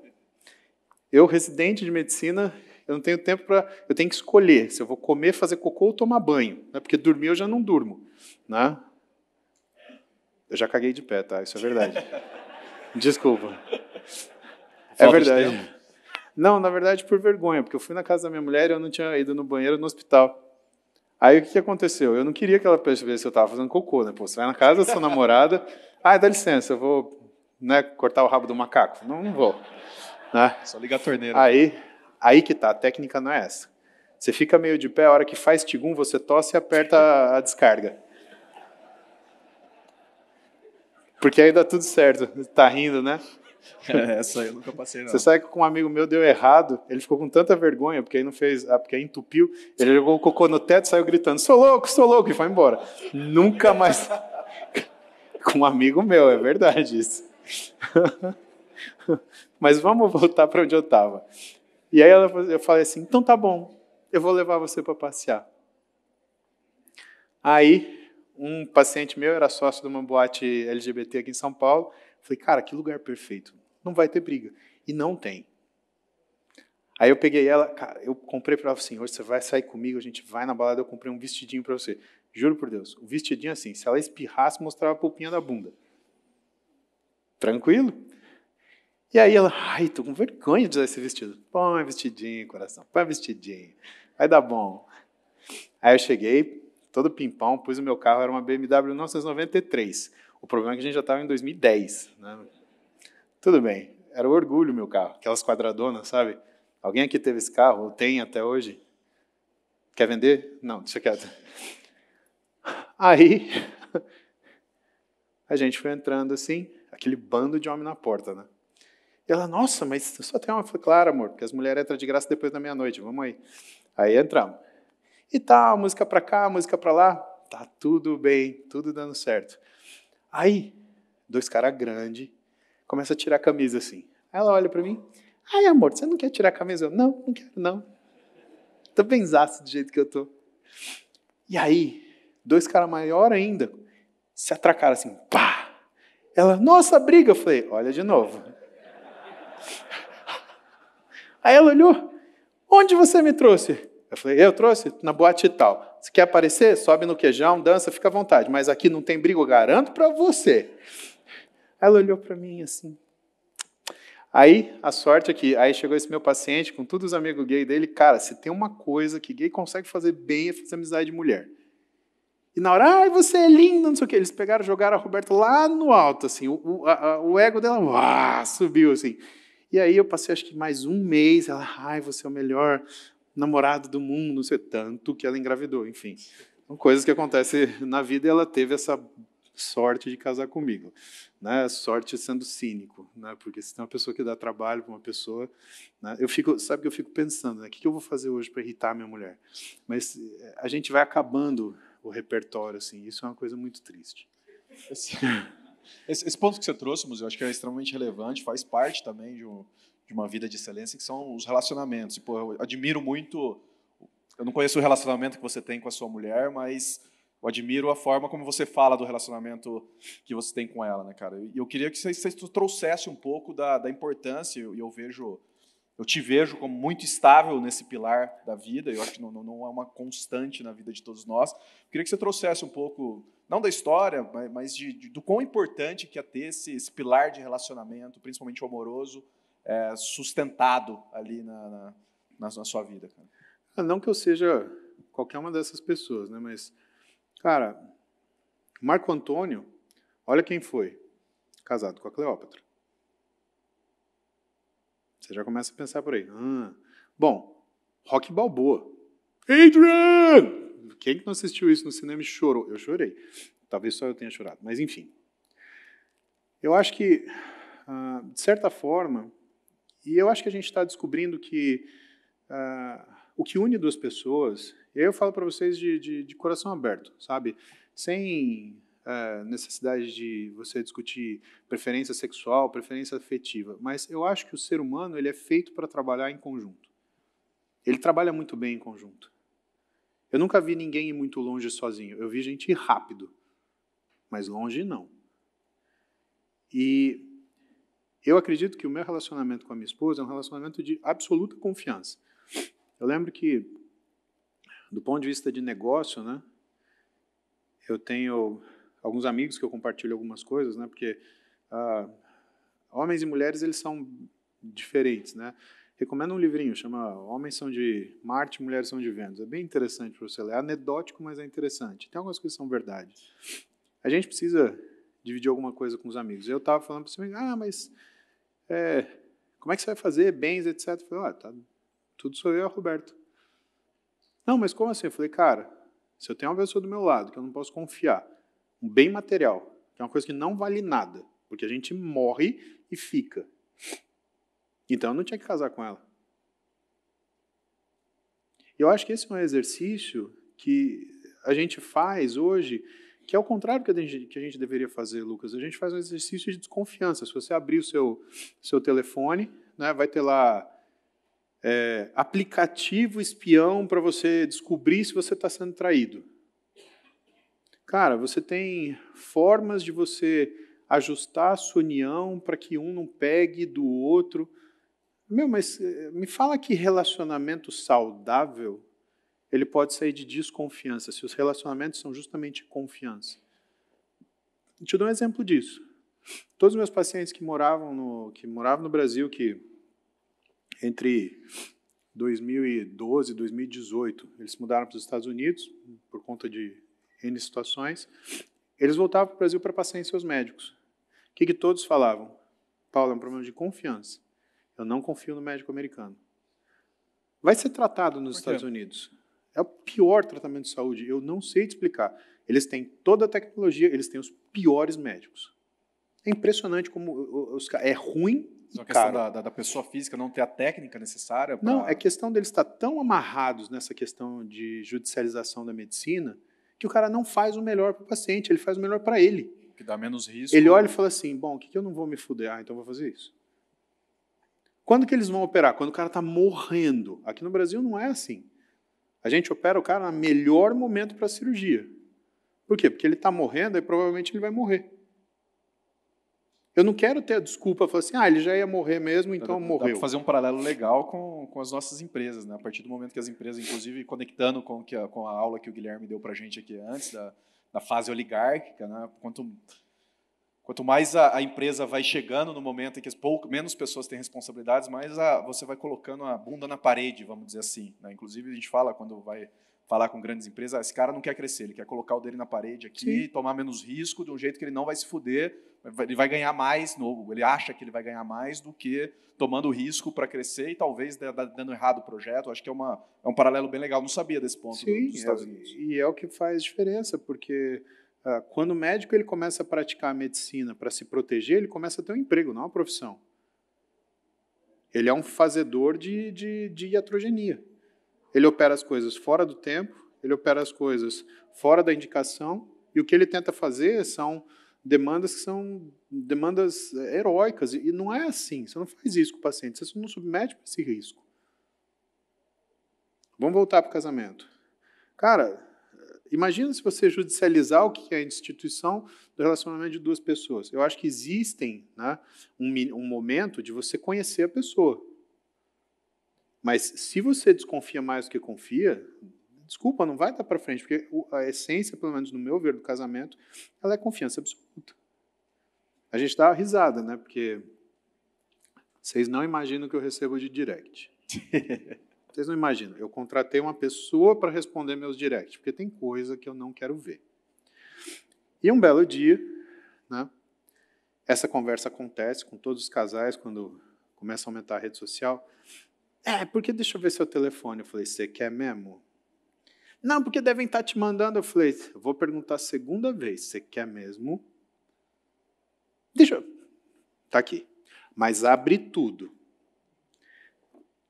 Eu, residente de medicina, eu não tenho tempo para... Eu tenho que escolher se eu vou comer, fazer cocô ou tomar banho. Né? Porque dormir eu já não durmo. Né? Eu já caguei de pé, tá? Isso é verdade. Desculpa. É verdade. Não, na verdade, por vergonha. Porque eu fui na casa da minha mulher e eu não tinha ido no banheiro no hospital. Aí o que aconteceu? Eu não queria que ela percebesse que eu estava fazendo cocô. Né? Pô, você vai na casa da sua namorada... dá licença, eu vou cortar o rabo do macaco. Não vou. Né? Só ligar a torneira. Aí que tá, a técnica não é essa. Você fica meio de pé, a hora que faz tigum, você tosse e aperta a descarga. Porque aí dá tudo certo. Tá rindo, né? Essa aí eu nunca passei, não. Você sabe que com um amigo meu deu errado, ele ficou com tanta vergonha, porque aí não fez, porque aí entupiu, ele jogou o cocô no teto e saiu gritando, sou louco, e foi embora. Nunca mais... Com um amigo meu, é verdade isso. Mas vamos voltar para onde eu estava. E aí eu falei assim, então tá bom, eu vou levar você para passear. Aí, um paciente meu era sócio de uma boate LGBT aqui em São Paulo, Falei, cara, que lugar perfeito. Não vai ter briga. E não tem. Aí eu peguei ela, cara, eu comprei para ela assim, hoje você vai sair comigo, a gente vai na balada, eu comprei um vestidinho para você. Juro por Deus, o vestidinho assim, se ela espirrasse, mostrava a pulpinha da bunda. Tranquilo? E aí ela, ai, tô com vergonha de usar esse vestido. Põe vestidinho, coração, põe vestidinho, vai dar bom. Aí eu cheguei, todo pimpão, pus o meu carro, era uma BMW 1993. O problema é que a gente já estava em 2010. Né? Tudo bem, era o orgulho meu carro, aquelas quadradonas, sabe? Alguém aqui teve esse carro, ou tem até hoje? Quer vender? Não, deixa quieto. Aí, a gente foi entrando assim, aquele bando de homem na porta, né? E ela, nossa, mas só tem uma... Eu falei, claro, amor, porque as mulheres entram de graça depois da meia-noite, vamos aí. Aí entramos. E tal, música pra cá, música pra lá, tá tudo bem, tudo dando certo. Aí, dois caras grandes começam a tirar a camisa assim. Aí ela olha pra mim, ai, amor, você não quer tirar a camisa? Eu, não quero, não. Tô benzaço do jeito que eu tô. E aí, dois caras maior ainda, se atracaram assim, pá! Ela, nossa, briga! Eu falei, olha de novo. Aí ela olhou, onde você me trouxe? Eu falei, eu trouxe? Na boate e tal. Você quer aparecer? Sobe no queijão, dança, fica à vontade. Mas aqui não tem briga, eu garanto pra você. Aí ela olhou pra mim assim. Aí, a sorte é que aí chegou esse meu paciente, com todos os amigos gay dele, cara, se tem uma coisa que gay consegue fazer bem é fazer amizade de mulher. E na hora, ai, você é lindo, não sei o quê. Eles pegaram, jogaram a Roberta lá no alto, assim, o ego dela subiu, assim. E aí eu passei, acho que mais um mês, ela, ai, você é o melhor namorado do mundo, não sei, tanto que ela engravidou, enfim. São coisas que acontecem na vida e ela teve essa sorte de casar comigo, né? Sorte sendo cínico, né? Porque se tem uma pessoa que dá trabalho para uma pessoa, né? Sabe que eu fico pensando, né? O que eu vou fazer hoje para irritar a minha mulher? Mas a gente vai acabando o repertório, assim, isso é uma coisa muito triste. Esse ponto que você trouxe, Museu, eu acho que é extremamente relevante, faz parte também de uma vida de excelência, que são os relacionamentos. E, pô, eu admiro muito, eu não conheço o relacionamento que você tem com a sua mulher, mas eu admiro a forma como você fala do relacionamento que você tem com ela, né, cara? E eu queria que você trouxesse um pouco da importância, e eu te vejo como muito estável nesse pilar da vida, eu acho que não é uma constante na vida de todos nós. Eu queria que você trouxesse um pouco, não da história, mas do quão importante que é ter esse pilar de relacionamento, principalmente o amoroso, sustentado ali na sua vida, cara. Não que eu seja qualquer uma dessas pessoas, né, mas... Cara, Marco Antônio, olha quem foi, casado com a Cleópatra. Você já começa a pensar por aí. Bom, Rocky Balboa. Adrian! Quem que não assistiu isso no cinema e chorou? Eu chorei. Talvez só eu tenha chorado, mas enfim. Eu acho que, de certa forma, e eu acho que a gente está descobrindo que o que une duas pessoas, e aí eu falo para vocês de coração aberto, sabe? Sem necessidade de você discutir preferência sexual, preferência afetiva, mas eu acho que o ser humano ele é feito para trabalhar em conjunto. Ele trabalha muito bem em conjunto. Eu nunca vi ninguém ir muito longe sozinho. Eu vi gente ir rápido, mas longe não. E eu acredito que o meu relacionamento com a minha esposa é um relacionamento de absoluta confiança. Eu lembro que, do ponto de vista de negócio, né, eu tenho alguns amigos que eu compartilho algumas coisas, né, porque homens e mulheres eles são diferentes, né? Recomendo um livrinho, chama Homens são de Marte, Mulheres são de Vênus. É bem interessante para você ler. É anedótico, mas é interessante. Tem algumas coisas que são verdade. A gente precisa dividir alguma coisa com os amigos. Eu estava falando para você, mas como é que você vai fazer? Bens, etc. Eu falei, tá, tudo sou eu e a Roberto. Não, mas como assim? Eu falei, cara, se eu tenho uma pessoa do meu lado que eu não posso confiar, um bem material, que é uma coisa que não vale nada, porque a gente morre e fica. Então eu não tinha que casar com ela. Eu acho que esse é um exercício que a gente faz hoje, que é o contrário que a gente deveria fazer, Lucas. A gente faz um exercício de desconfiança. Se você abrir o seu telefone, né, vai ter lá aplicativo espião para você descobrir se você está sendo traído. Cara, você tem formas de você ajustar a sua união para que um não pegue do outro. Mas me fala que relacionamento saudável ele pode sair de desconfiança, se os relacionamentos são justamente confiança. Vou te dar um exemplo disso. Todos os meus pacientes que moravam no Brasil, que entre 2012 e 2018, eles mudaram para os Estados Unidos, por conta de N situações, eles voltavam para o Brasil para passar em seus médicos. O que todos falavam? Paulo, é um problema de confiança. Eu não confio no médico americano. Vai ser tratado nos Estados Unidos. É o pior tratamento de saúde. Eu não sei te explicar. Eles têm toda a tecnologia, eles têm os piores médicos. É impressionante como é ruim e caro. A questão da pessoa física não ter a técnica necessária para... Não, é questão deles estar tão amarrados nessa questão de judicialização da medicina que o cara não faz o melhor para o paciente, ele faz o melhor para ele. Que dá menos risco. Ele olha e fala assim, bom, o que eu não vou me fuder? Então eu vou fazer isso. Quando que eles vão operar? Quando o cara está morrendo. Aqui no Brasil não é assim. A gente opera o cara no melhor momento para a cirurgia. Por quê? Porque ele está morrendo e provavelmente ele vai morrer. Eu não quero ter a desculpa, falar assim, ele já ia morrer mesmo, então morreu. Dá para fazer um paralelo legal com as nossas empresas, né? A partir do momento que as empresas, inclusive conectando com a aula que o Guilherme deu para a gente aqui antes, da fase oligárquica, né? Quanto mais a empresa vai chegando no momento em que menos pessoas têm responsabilidades, mais você vai colocando a bunda na parede, vamos dizer assim, né? Inclusive, a gente fala, quando vai falar com grandes empresas, esse cara não quer crescer, ele quer colocar o dele na parede aqui, tomar menos risco, de um jeito que ele não vai se fuder, ele vai ganhar mais, ele acha que ele vai ganhar mais do que tomando risco para crescer e talvez dando errado o projeto. Acho que é um paralelo bem legal, não sabia desse ponto dos Estados Unidos. E é o que faz diferença, porque... quando o médico ele começa a praticar a medicina para se proteger, ele começa a ter um emprego, não uma profissão. Ele é um fazedor de iatrogenia. Ele opera as coisas fora do tempo, ele opera as coisas fora da indicação, e o que ele tenta fazer são demandas que são demandas heróicas. E não é assim, você não faz isso com o paciente, você não submete para esse risco. Vamos voltar para o casamento. Cara... Imagina se você judicializar o que é a instituição do relacionamento de duas pessoas. Eu acho que existem, né, um momento de você conhecer a pessoa. Mas se você desconfia mais do que confia, desculpa, não vai dar para frente, porque a essência, pelo menos no meu ver, do casamento, ela é confiança absoluta. A gente dá uma risada, né, porque vocês não imaginam o que eu recebo de direct. Vocês não imaginam, eu contratei uma pessoa para responder meus directs, porque tem coisa que eu não quero ver. E um belo dia, né, essa conversa acontece com todos os casais, quando começa a aumentar a rede social. Porque deixa eu ver seu telefone. Eu falei, você quer mesmo? Não, porque devem estar te mandando. Eu falei, eu vou perguntar a segunda vez, você quer mesmo? Tá aqui. Mas abre tudo.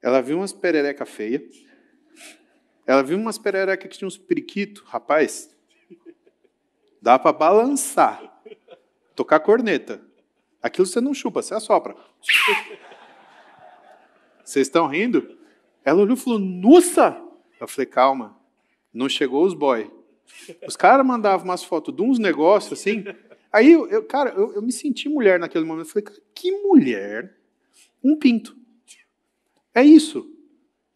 Ela viu umas perereca feia. Ela viu umas perereca que tinha uns periquitos. Rapaz, dá para balançar. Tocar corneta. Aquilo você não chupa, você assopra. Vocês estão rindo? Ela olhou e falou, nossa! Eu falei, calma, não chegou os boy. Os caras mandavam umas fotos de uns negócios assim. Aí, eu me senti mulher naquele momento. Eu falei, cara, que mulher? Um pinto. É isso.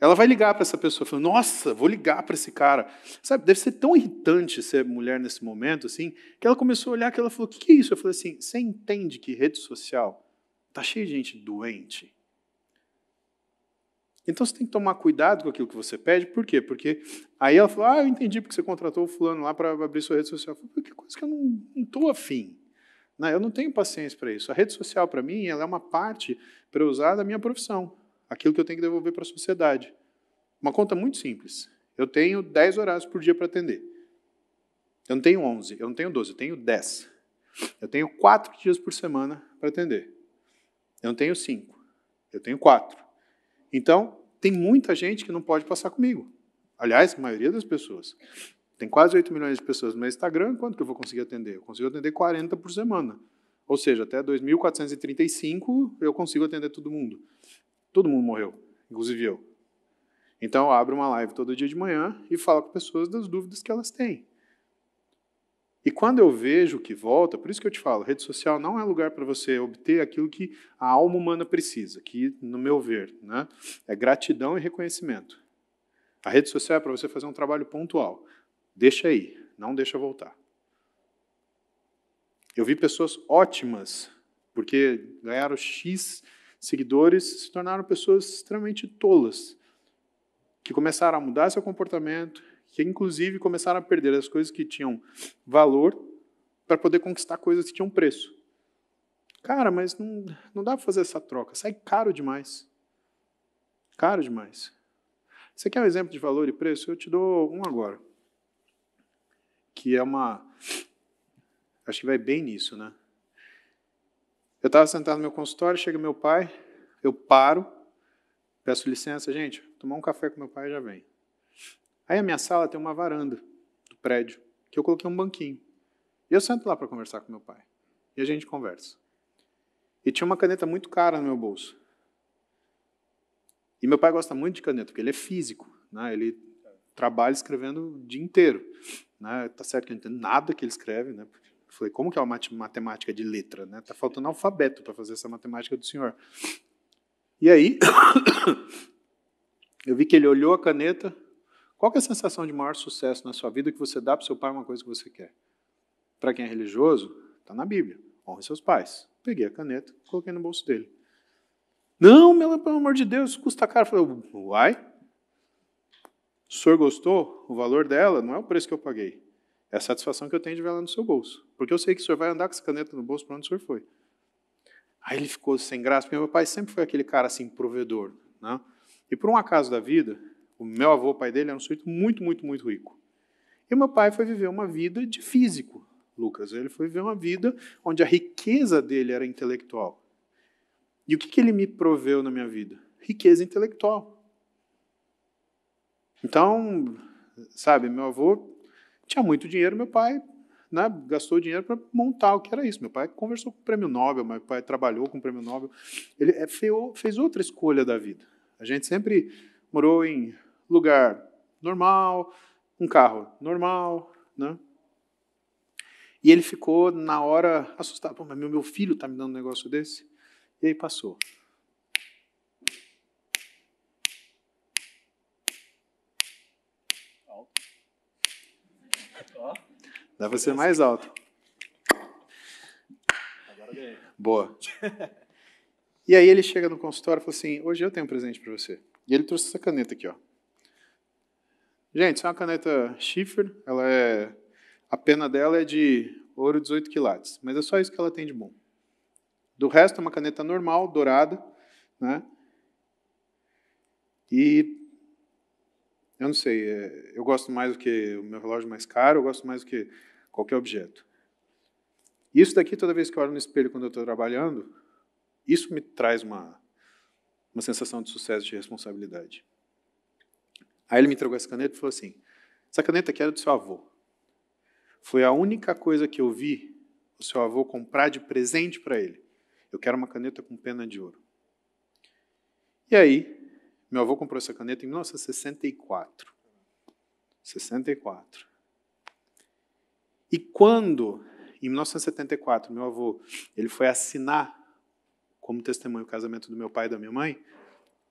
Ela vai ligar para essa pessoa, falando, nossa, vou ligar para esse cara. Sabe, deve ser tão irritante ser mulher nesse momento, assim, que ela começou a olhar, que ela falou, o que é isso? Eu falei assim, você entende que rede social está cheia de gente doente? Então você tem que tomar cuidado com aquilo que você pede. Por quê? Porque aí ela falou, eu entendi porque você contratou o fulano lá para abrir sua rede social. Eu falei, que coisa que eu não estou afim. Não, eu não tenho paciência para isso. A rede social, para mim, ela é uma parte para eu usar da minha profissão. Aquilo que eu tenho que devolver para a sociedade. Uma conta muito simples. Eu tenho 10 horários por dia para atender. Eu não tenho 11, eu não tenho 12, eu tenho 10. Eu tenho 4 dias por semana para atender. Eu não tenho 5, eu tenho 4. Então, tem muita gente que não pode passar comigo. Aliás, a maioria das pessoas. Tem quase 8 milhões de pessoas no meu Instagram, quanto que eu vou conseguir atender? Eu consigo atender 40 por semana. Ou seja, até 2.435 eu consigo atender todo mundo. Todo mundo morreu, inclusive eu. Então, eu abro uma live todo dia de manhã e falo com pessoas das dúvidas que elas têm. E quando eu vejo que volta, por isso que eu te falo, rede social não é lugar para você obter aquilo que a alma humana precisa, que, no meu ver, né, é gratidão e reconhecimento. A rede social é para você fazer um trabalho pontual. Deixa aí, não deixa voltar. Eu vi pessoas ótimas, porque ganharam X seguidores, se tornaram pessoas extremamente tolas, que começaram a mudar seu comportamento, que inclusive começaram a perder as coisas que tinham valor para poder conquistar coisas que tinham preço. Cara, mas não dá para fazer essa troca, sai caro demais. Caro demais. Você quer um exemplo de valor e preço? Eu te dou um agora, que é acho que vai bem nisso, né? Eu estava sentado no meu consultório, chega meu pai, eu paro, peço licença, gente, tomar um café com meu pai e já vem. Aí a minha sala tem uma varanda do prédio, que eu coloquei um banquinho. E eu sento lá para conversar com meu pai. E a gente conversa. E tinha uma caneta muito cara no meu bolso. E meu pai gosta muito de caneta, porque ele é físico, né? Ele trabalha escrevendo o dia inteiro. Né? Tá certo que eu não entendo nada que ele escreve, né? Eu falei, como que é uma matemática de letra? Né? Tá faltando alfabeto para fazer essa matemática do senhor. E aí, eu vi que ele olhou a caneta. Qual que é a sensação de maior sucesso na sua vida que você dá para o seu pai uma coisa que você quer? Para quem é religioso, está na Bíblia. Honre seus pais. Peguei a caneta, coloquei no bolso dele. Não, pelo amor de Deus, custa caro. Eu falei, uai? O senhor gostou? O valor dela não é o preço que eu paguei. É a satisfação que eu tenho de ver ela no seu bolso. Porque eu sei que o senhor vai andar com essa caneta no bolso para onde o senhor foi. Aí ele ficou sem graça, porque meu pai sempre foi aquele cara assim, provedor. Né? E por um acaso da vida, o meu avô, o pai dele, era um sujeito muito, muito, muito rico. E meu pai foi viver uma vida de físico, Lucas. Ele foi viver uma vida onde a riqueza dele era intelectual. E o que ele me proveu na minha vida? Riqueza intelectual. Então, sabe, meu avô tinha muito dinheiro, meu pai, né, gastou dinheiro para montar o que era isso. Meu pai conversou com o Prêmio Nobel, meu pai trabalhou com o Prêmio Nobel. Ele fez outra escolha da vida. A gente sempre morou em lugar normal, um carro normal, né? E ele ficou, na hora, assustado. Pô, mas meu filho está me dando um negócio desse? E aí passou. Dá para ser mais alto. Agora ganhei. Boa. E aí ele chega no consultório e fala assim, hoje eu tenho um presente para você. E ele trouxe essa caneta aqui, ó. Gente, isso é uma caneta Schiffer, a pena dela é de ouro 18 quilates, mas é só isso que ela tem de bom. Do resto é uma caneta normal, dourada, né? E eu não sei, eu gosto mais do que o meu relógio mais caro, eu gosto mais do que qualquer objeto. Isso daqui, toda vez que eu olho no espelho quando eu estou trabalhando, isso me traz uma sensação de sucesso e de responsabilidade. Aí ele me entregou essa caneta e falou assim, essa caneta aqui era do seu avô. Foi a única coisa que eu vi o seu avô comprar de presente para ele. Eu quero uma caneta com pena de ouro. E aí, meu avô comprou essa caneta em 1964. 64. E quando, em 1974, meu avô ele foi assinar como testemunho o casamento do meu pai e da minha mãe,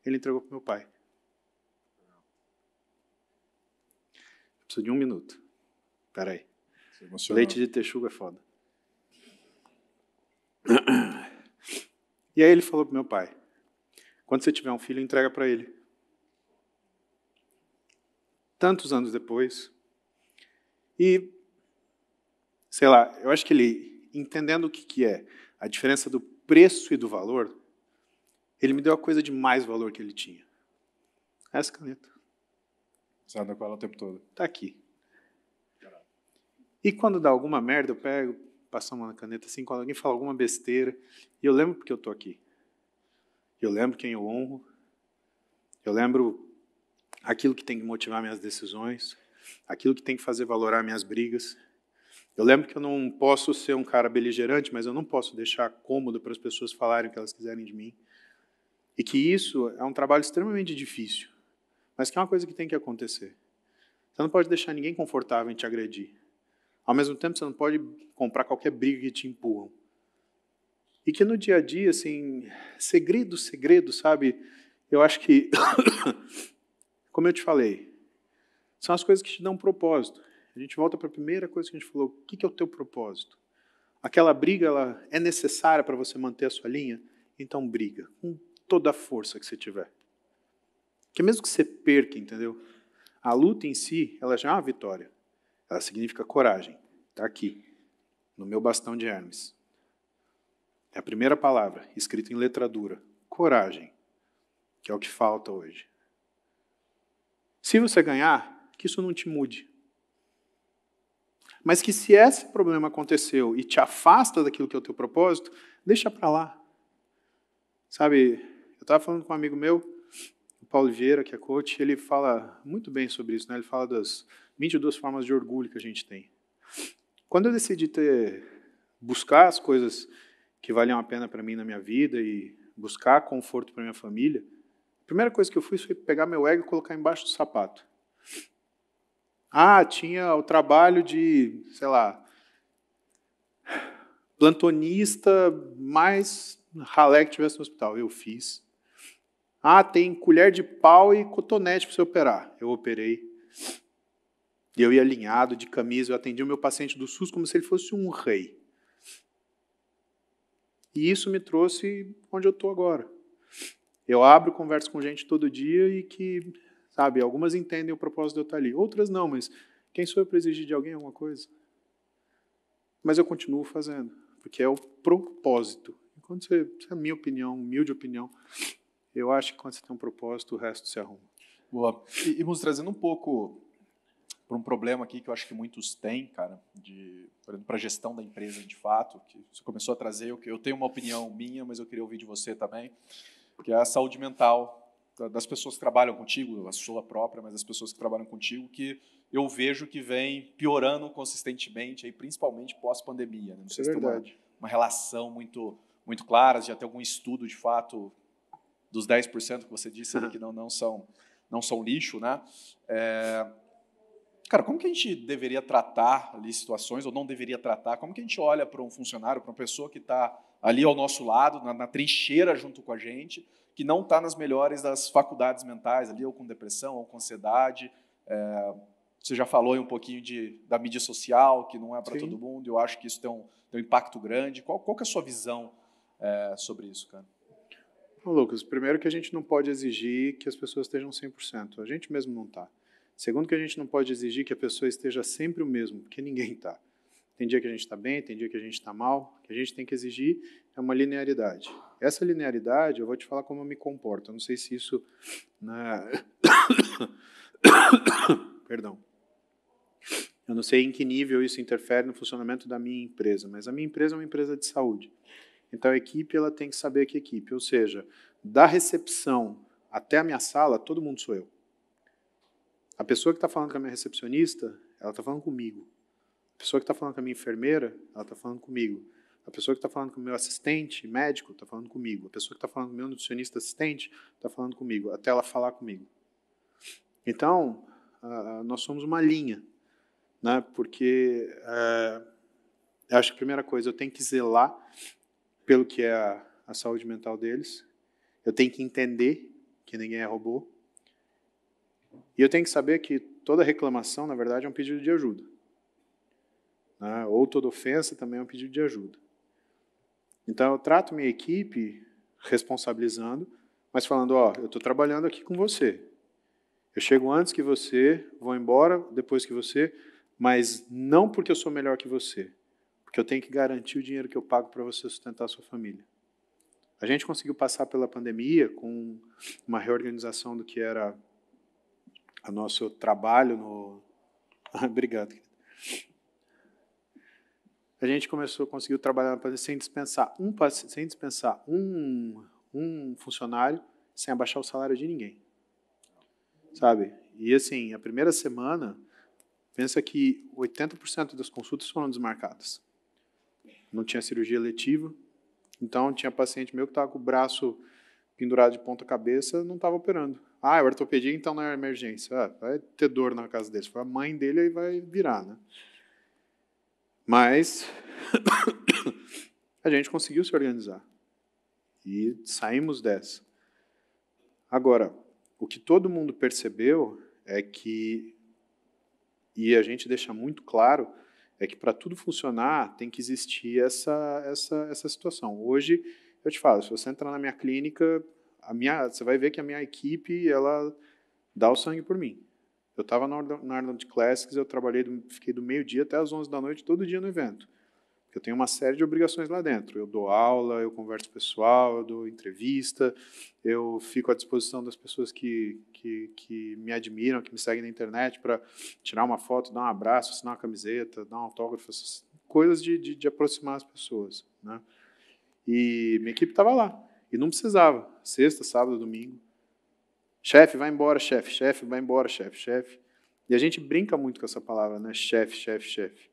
ele entregou para o meu pai. Eu preciso de 1 minuto. Espera aí. Leite de texugo é foda. E aí ele falou para o meu pai, quando você tiver um filho, entrega para ele. Tantos anos depois. E, sei lá, eu acho que ele, entendendo o que é a diferença do preço e do valor, ele me deu a coisa de mais valor que ele tinha. Essa caneta. Você anda com ela o tempo todo. Está aqui. E quando dá alguma merda, eu pego, passo a mão na caneta assim, quando alguém fala alguma besteira, e eu lembro porque eu estou aqui. Eu lembro quem eu honro. Eu lembro aquilo que tem que motivar minhas decisões, aquilo que tem que fazer valorar minhas brigas. Eu lembro que eu não posso ser um cara beligerante, mas eu não posso deixar cômodo para as pessoas falarem o que elas quiserem de mim. E que isso é um trabalho extremamente difícil, mas que é uma coisa que tem que acontecer. Você não pode deixar ninguém confortável em te agredir. Ao mesmo tempo, você não pode comprar qualquer briga que te empurram. E que no dia a dia, assim, segredo, sabe? Eu acho que, como eu te falei, são as coisas que te dão um propósito. A gente volta para a primeira coisa que a gente falou. O que é o teu propósito? Aquela briga, ela é necessária para você manter a sua linha? Então briga, com toda a força que você tiver. Porque mesmo que você perca, entendeu? A luta em si, ela já é uma vitória. Ela significa coragem. Está aqui, no meu bastão de Hermes. É a primeira palavra, escrita em letra dura. Coragem, que é o que falta hoje. Se você ganhar, que isso não te mude. Mas que se esse problema aconteceu e te afasta daquilo que é o teu propósito, deixa para lá. Sabe, eu estava falando com um amigo meu, o Paulo Vieira, que é coach, ele fala muito bem sobre isso, né? Ele fala das 22 formas de orgulho que a gente tem. Quando eu decidi buscar as coisas que valiam a pena para mim na minha vida e buscar conforto para minha família, a primeira coisa que eu fiz foi pegar meu ego e colocar embaixo do sapato. Tinha o trabalho de, sei lá, plantonista mais ralé que tivesse no hospital. Eu fiz. Tem colher de pau e cotonete para você operar. Eu operei. E eu ia alinhado, de camisa, eu atendi o meu paciente do SUS como se ele fosse um rei. E isso me trouxe onde eu estou agora. Eu abro, converso com gente todo dia e que, sabe, algumas entendem o propósito de eu estar ali. Outras não, mas quem sou eu para exigir de alguém alguma coisa? Mas eu continuo fazendo, porque é o propósito. Quando você, essa é a minha opinião, humilde opinião, eu acho que quando você tem um propósito, o resto se arruma. Boa. E nos trazendo um pouco para um problema aqui que eu acho que muitos têm, cara, por exemplo, para a gestão da empresa de fato, que você começou a trazer, eu tenho uma opinião minha, mas eu queria ouvir de você também, que é a saúde mental das pessoas que trabalham contigo, a sua própria, mas das pessoas que trabalham contigo, que eu vejo que vem piorando consistentemente, aí, principalmente pós-pandemia. Né? Não sei se tem uma relação muito, muito clara, já tem algum estudo, de fato, dos 10% que você disse ali, que não são lixo, né? Cara, como que a gente deveria tratar ali situações, ou não deveria tratar? Como que a gente olha para um funcionário, para uma pessoa que está ali ao nosso lado, na trincheira junto com a gente, que não está nas melhores das faculdades mentais, ali, ou com depressão, ou com ansiedade? Você já falou aí um pouquinho da mídia social, que não é para todo mundo, eu acho que isso tem um impacto grande. Qual que é a sua visão sobre isso, cara? Lucas, primeiro que a gente não pode exigir que as pessoas estejam 100%. A gente mesmo não está. Segundo que a gente não pode exigir que a pessoa esteja sempre o mesmo, porque ninguém está. Tem dia que a gente está bem, tem dia que a gente está mal. O que a gente tem que exigir é uma linearidade. Essa linearidade, eu vou te falar como eu me comporto. Eu não sei se isso... Perdão. Eu não sei em que nível isso interfere no funcionamento da minha empresa, mas a minha empresa é uma empresa de saúde. Então a equipe ela tem que saber que equipe, ou seja, da recepção até a minha sala, todo mundo sou eu. A pessoa que está falando com a minha recepcionista, ela está falando comigo. A pessoa que está falando com a minha enfermeira, ela está falando comigo. A pessoa que está falando com o meu assistente médico está falando comigo. A pessoa que está falando com o meu nutricionista assistente está falando comigo, até ela falar comigo. Então, nós somos uma linha, né? Porque eu acho que a primeira coisa, eu tenho que zelar pelo que é a saúde mental deles. Eu tenho que entender que ninguém é robô. E eu tenho que saber que toda reclamação, na verdade, é um pedido de ajuda. Né? Ou toda ofensa também é um pedido de ajuda. Então, eu trato minha equipe responsabilizando, mas falando, eu estou trabalhando aqui com você. Eu chego antes que você, vou embora depois que você, mas não porque eu sou melhor que você, porque eu tenho que garantir o dinheiro que eu pago para você sustentar a sua família. A gente conseguiu passar pela pandemia com uma reorganização do que era o nosso trabalho no... Obrigado. A gente conseguiu trabalhar na pandemia sem dispensar um funcionário, sem abaixar o salário de ninguém. Sabe? E assim, a primeira semana, pensa que 80% das consultas foram desmarcadas. Não tinha cirurgia letiva, então tinha paciente meu que estava com o braço pendurado de ponta cabeça, não estava operando. É ortopedia, então não é emergência. Vai ter dor na casa dele. Se for a mãe dele, aí vai virar, né? Mas a gente conseguiu se organizar e saímos dessa. Agora, o que todo mundo percebeu é que, e a gente deixa muito claro, é que para tudo funcionar tem que existir essa situação. Hoje, eu te falo, se você entrar na minha clínica, você vai ver que a minha equipe ela dá o sangue por mim. Eu estava na Arnold Classics, eu fiquei do meio-dia até as 11 da noite, todo dia no evento. Eu tenho uma série de obrigações lá dentro. Eu dou aula, eu converso pessoal, eu dou entrevista, eu fico à disposição das pessoas que me admiram, que me seguem na internet para tirar uma foto, dar um abraço, assinar uma camiseta, dar um autógrafo, essas coisas de aproximar as pessoas, né? E minha equipe estava lá, e não precisava. Sexta, sábado, domingo. Chefe, vai embora, chefe. Chefe, vai embora, chefe. Chefe. E a gente brinca muito com essa palavra, né? Chefe, chefe, chefe.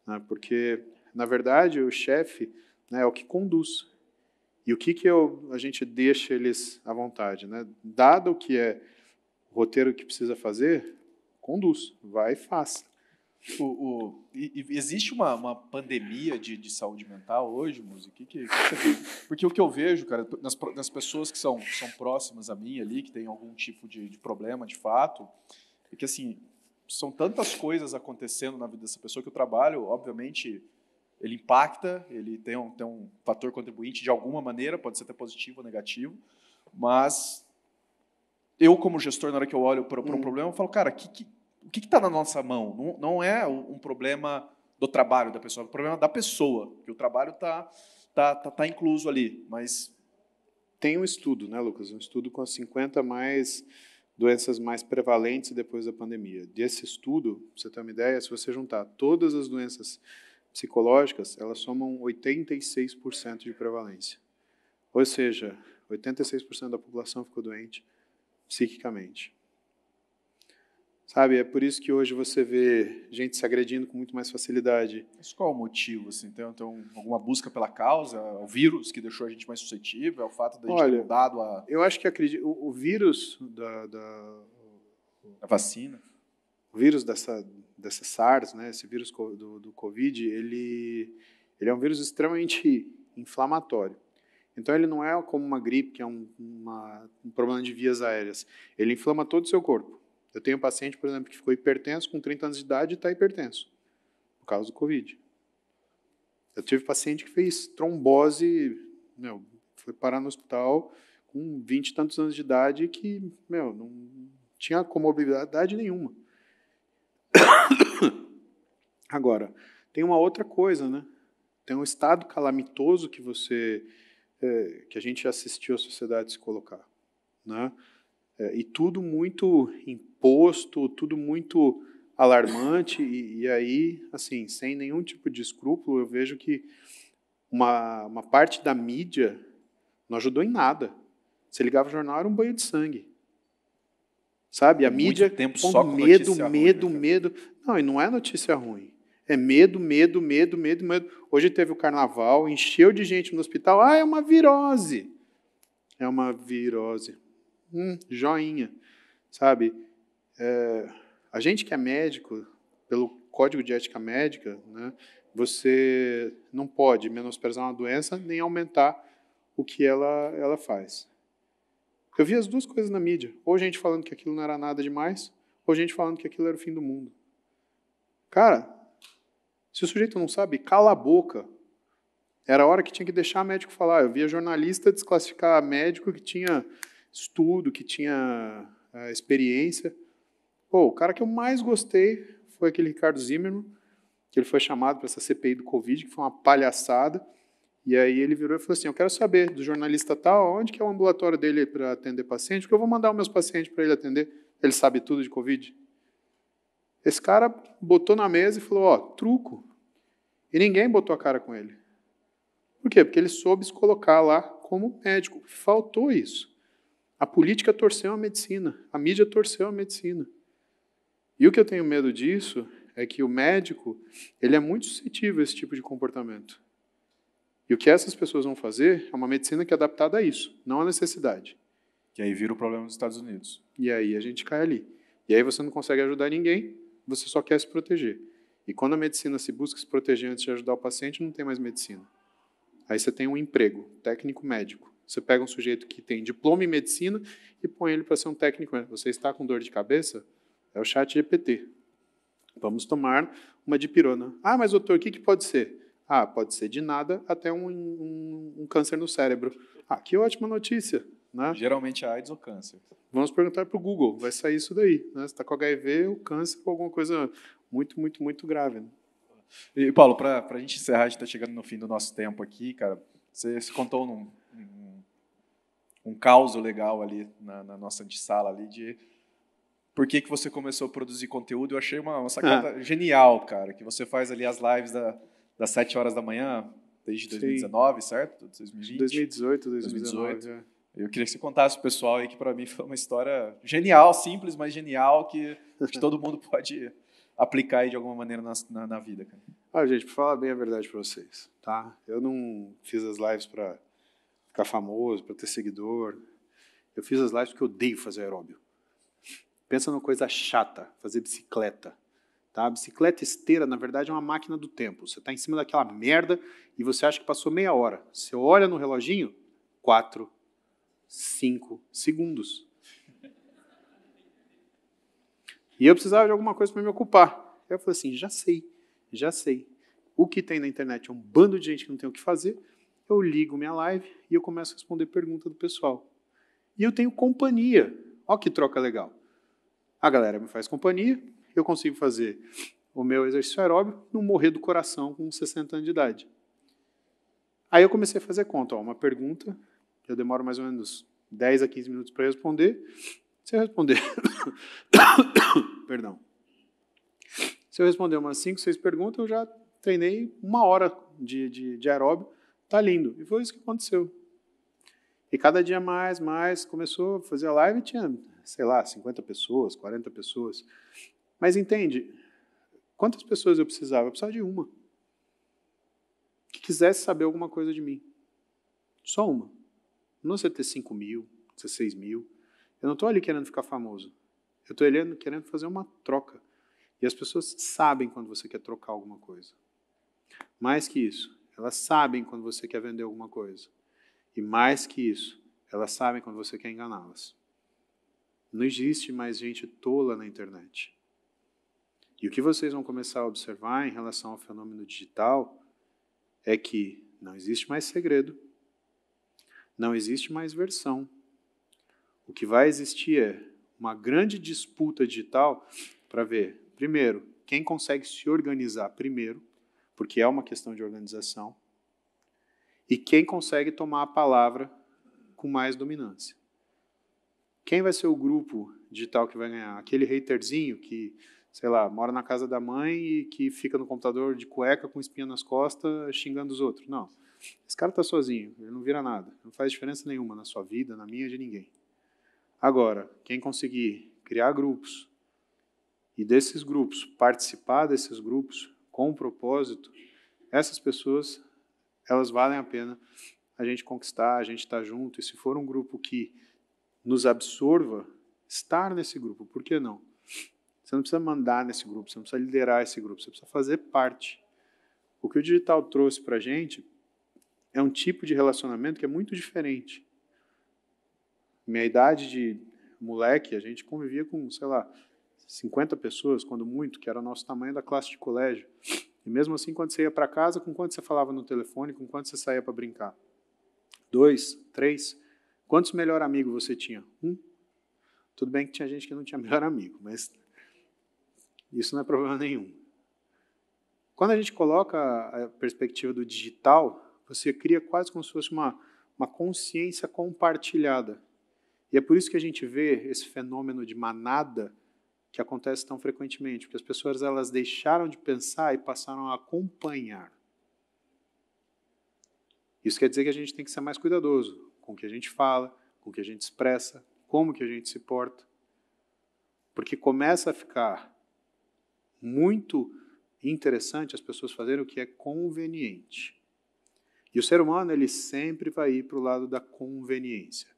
Né? Porque, na verdade, o chefe, né, é o que conduz. E o que a gente deixa eles à vontade, né? Dado o que é o roteiro que precisa fazer, conduz. Vai e faça. Existe uma pandemia de saúde mental hoje, Muzi? Que você vê? Porque o que eu vejo, cara, nas pessoas que são próximas a mim ali, que tem algum tipo de problema de fato, é que assim, são tantas coisas acontecendo na vida dessa pessoa que o trabalho, obviamente, ele impacta, ele tem um fator contribuinte de alguma maneira, pode ser até positivo ou negativo, mas eu, como gestor, na hora que eu olho para um problema, eu falo, cara, o que está na nossa mão? Não é um problema do trabalho da pessoa, é um problema da pessoa, que o trabalho tá incluso ali. Mas tem um estudo, né, Lucas? Um estudo com as 50 doenças mais prevalentes depois da pandemia. Desse estudo, para você ter uma ideia, se você juntar todas as doenças psicológicas, elas somam 86% de prevalência. Ou seja, 86% da população ficou doente psiquicamente. Sabe, é por isso que hoje você vê gente se agredindo com muito mais facilidade. Mas qual é o motivo? Assim? Tem alguma busca pela causa? O vírus que deixou a gente mais suscetível? É o fato da gente ter mudado a... Eu acho que o vírus a vacina. O vírus dessa SARS, né, esse vírus do Covid, ele é um vírus extremamente inflamatório. Então, ele não é como uma gripe, que é um problema de vias aéreas. Ele inflama todo o seu corpo. Eu tenho um paciente, por exemplo, que ficou hipertenso com 30 anos de idade e está hipertenso, por causa do Covid. Eu tive paciente que fez trombose, foi parar no hospital com 20 e tantos anos de idade e que, não tinha comorbidade nenhuma. Agora, tem uma outra coisa, né? Tem um estado calamitoso que a gente assistiu a sociedade se colocar, né? E tudo muito imposto, tudo muito alarmante, e aí, assim, sem nenhum tipo de escrúpulo, eu vejo que uma parte da mídia não ajudou em nada. Você ligava o jornal, era um banho de sangue. Sabe? A mídia tempo com só com medo. Ruim, Não, e não é notícia ruim. É medo. Hoje teve o carnaval, encheu de gente no hospital. Ah, é uma virose. É uma virose. Joinha. Sabe? A gente que é médico, pelo Código de Ética Médica, né, você não pode menosprezar uma doença nem aumentar o que ela faz. Eu vi as duas coisas na mídia. Ou gente falando que aquilo não era nada demais, ou gente falando que aquilo era o fim do mundo. Cara, se o sujeito não sabe, cala a boca. Era a hora que tinha que deixar médico falar. Eu via jornalista desclassificar médico que tinha estudo, que tinha experiência. O cara que eu mais gostei foi aquele Ricardo Zimmermann, que ele foi chamado para essa CPI do Covid, que foi uma palhaçada. E aí ele virou e falou assim, eu quero saber do jornalista tal, onde que é o ambulatório dele para atender paciente, porque eu vou mandar os meus pacientes para ele atender. Ele sabe tudo de Covid. Esse cara botou na mesa e falou, truco. E ninguém botou a cara com ele. Por quê? Porque ele soube se colocar lá como médico. Faltou isso. A política torceu a medicina. A mídia torceu a medicina. E o que eu tenho medo disso é que o médico ele é muito suscetível a esse tipo de comportamento. E o que essas pessoas vão fazer é uma medicina que é adaptada a isso, não à necessidade. Que aí vira o problema dos Estados Unidos. E aí a gente cai ali. E aí você não consegue ajudar ninguém, você só quer se proteger. E quando a medicina se busca se proteger antes de ajudar o paciente, não tem mais medicina. Aí você tem um emprego, técnico médico. Você pega um sujeito que tem diploma em medicina e põe ele para ser um técnico médico. Você está com dor de cabeça? É o ChatGPT. Vamos tomar uma dipirona. Ah, mas doutor, o que pode ser? Ah, pode ser de nada até um câncer no cérebro. Ah, que ótima notícia. Né? Geralmente é AIDS ou câncer. Vamos perguntar para o Google, vai sair isso daí. Né? Você está com HIV ou câncer ou alguma coisa muito, muito, muito grave. Né? E, Paulo, para a gente encerrar, a gente está chegando no fim do nosso tempo aqui, cara. Você contou um caos legal ali na nossa antessala ali de por que você começou a produzir conteúdo. Eu achei uma sacada genial, cara, que você faz ali as lives das 7 horas da manhã, desde 2019, Sim. certo? 2020? 2018, 2019. É. Eu queria que você contasse pro pessoal aí, que para mim foi uma história genial, simples, mas genial, que todo mundo pode aplicar aí de alguma maneira na vida, cara. Ah, gente, para falar bem a verdade para vocês, tá? Eu não fiz as lives para ficar famoso, para ter seguidor. Eu fiz as lives porque eu odeio fazer aeróbio. Pensa numa coisa chata, fazer bicicleta. Tá? Bicicleta esteira, na verdade, é uma máquina do tempo. Você está em cima daquela merda e você acha que passou meia hora. Você olha no reloginho, 4, 5 segundos. E eu precisava de alguma coisa para me ocupar. Eu falei assim, já sei. O que tem na internet é um bando de gente que não tem o que fazer. Eu ligo minha live e eu começo a responder pergunta do pessoal. E eu tenho companhia. Olha que troca legal. A galera me faz companhia, eu consigo fazer o meu exercício aeróbico, não morrer do coração com 60 anos de idade. Aí eu comecei a fazer conta. Ó, uma pergunta, eu demoro mais ou menos 10 a 15 minutos para responder. Se eu responder... Perdão. Se eu responder umas 5, 6 perguntas, eu já treinei 1 hora de aeróbio. Tá lindo. E foi isso que aconteceu. E cada dia mais, começou a fazer a live e tinha, sei lá, 50 pessoas, 40 pessoas. Mas entende, quantas pessoas eu precisava? Eu precisava de uma. Que quisesse saber alguma coisa de mim. Só uma. Não você ter 5 mil, 16 mil. Eu não estou ali querendo ficar famoso. Eu estou ali querendo fazer uma troca. E as pessoas sabem quando você quer trocar alguma coisa. Mais que isso, elas sabem quando você quer vender alguma coisa. E mais que isso, elas sabem quando você quer enganá-las. Não existe mais gente tola na internet. E o que vocês vão começar a observar em relação ao fenômeno digital é que não existe mais segredo, não existe mais versão. O que vai existir é uma grande disputa digital para ver, primeiro, quem consegue se organizar primeiro, porque é uma questão de organização, e quem consegue tomar a palavra com mais dominância. Quem vai ser o grupo digital que vai ganhar? Aquele haterzinho que, sei lá, mora na casa da mãe e que fica no computador de cueca com espinha nas costas xingando os outros. Não. Esse cara está sozinho, ele não vira nada. Não faz diferença nenhuma na sua vida, na minha, de ninguém. Agora, quem conseguir criar grupos e desses grupos, participar desses grupos com um propósito, essas pessoas, elas valem a pena a gente conquistar, a gente estar junto. E se for um grupo que nos absorva, estar nesse grupo, por que não? Você não precisa mandar nesse grupo, você não precisa liderar esse grupo, você precisa fazer parte. O que o digital trouxe para a gente é um tipo de relacionamento que é muito diferente. Minha idade de moleque, a gente convivia com, sei lá, 50 pessoas, quando muito, que era o nosso tamanho da classe de colégio. E mesmo assim, quando você ia para casa, com quanto você falava no telefone, com quanto você saía para brincar? 2, 3? Quantos melhor amigos você tinha? 1? Tudo bem que tinha gente que não tinha melhor amigo, mas isso não é problema nenhum. Quando a gente coloca a perspectiva do digital, você cria quase como se fosse uma consciência compartilhada. E é por isso que a gente vê esse fenômeno de manada que acontece tão frequentemente, porque as pessoas elas deixaram de pensar e passaram a acompanhar. Isso quer dizer que a gente tem que ser mais cuidadoso com o que a gente fala, com o que a gente expressa, como que a gente se porta. Porque começa a ficar muito interessante as pessoas fazerem o que é conveniente. E o ser humano ele sempre vai ir para o lado da conveniência.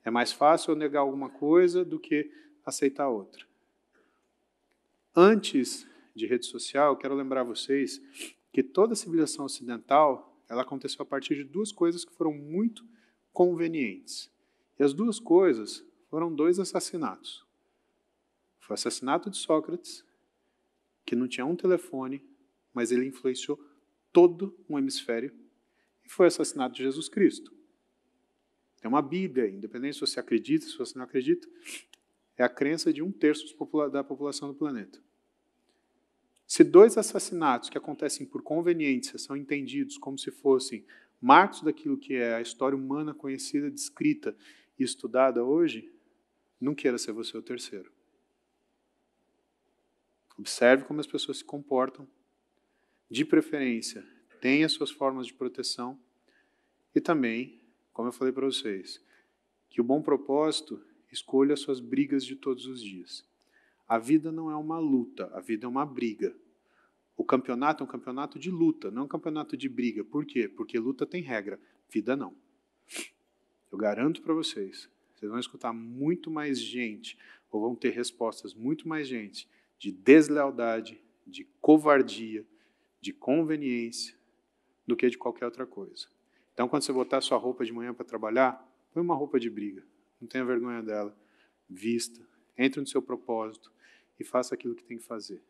É mais fácil eu negar alguma coisa do que aceitar outra. Antes de rede social, eu quero lembrar vocês que toda a civilização ocidental ela aconteceu a partir de duas coisas que foram muito convenientes. E as duas coisas foram 2 assassinatos. Foi o assassinato de Sócrates, que não tinha um telefone, mas ele influenciou todo um hemisfério, e foi o assassinato de Jesus Cristo. Tem uma Bíblia, independente se você acredita, se você não acredita, é a crença de 1/3 da população do planeta. Se 2 assassinatos que acontecem por conveniência são entendidos como se fossem marcos daquilo que é a história humana conhecida, descrita e estudada hoje, não queira ser você o terceiro. Observe como as pessoas se comportam. De preferência, tenha suas formas de proteção. E também, como eu falei para vocês, que o bom propósito escolha as suas brigas de todos os dias. A vida não é uma luta, a vida é uma briga. O campeonato é um campeonato de luta, não é um campeonato de briga. Por quê? Porque luta tem regra, vida não. Eu garanto para vocês, vocês vão escutar muito mais gente, ou vão ter respostas muito mais gente de deslealdade, de covardia, de conveniência, do que de qualquer outra coisa. Então, quando você botar sua roupa de manhã para trabalhar, põe uma roupa de briga. Não tenha vergonha dela. Vista, entre no seu propósito e faça aquilo que tem que fazer.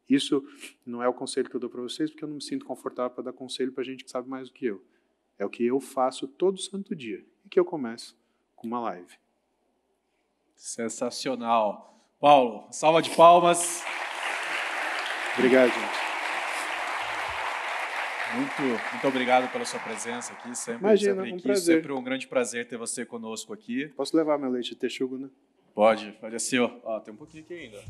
Isso não é o conselho que eu dou para vocês, porque eu não me sinto confortável para dar conselho para gente que sabe mais do que eu. É o que eu faço todo santo dia. E que eu começo com uma live. Sensacional. Paulo, salva de palmas. Obrigado, gente. Muito obrigado pela sua presença aqui. Imagina, um prazer. Sempre um grande prazer ter você conosco aqui. Posso levar meu leite de texugo, né? Pode assim, ó. Tem um pouquinho aqui ainda.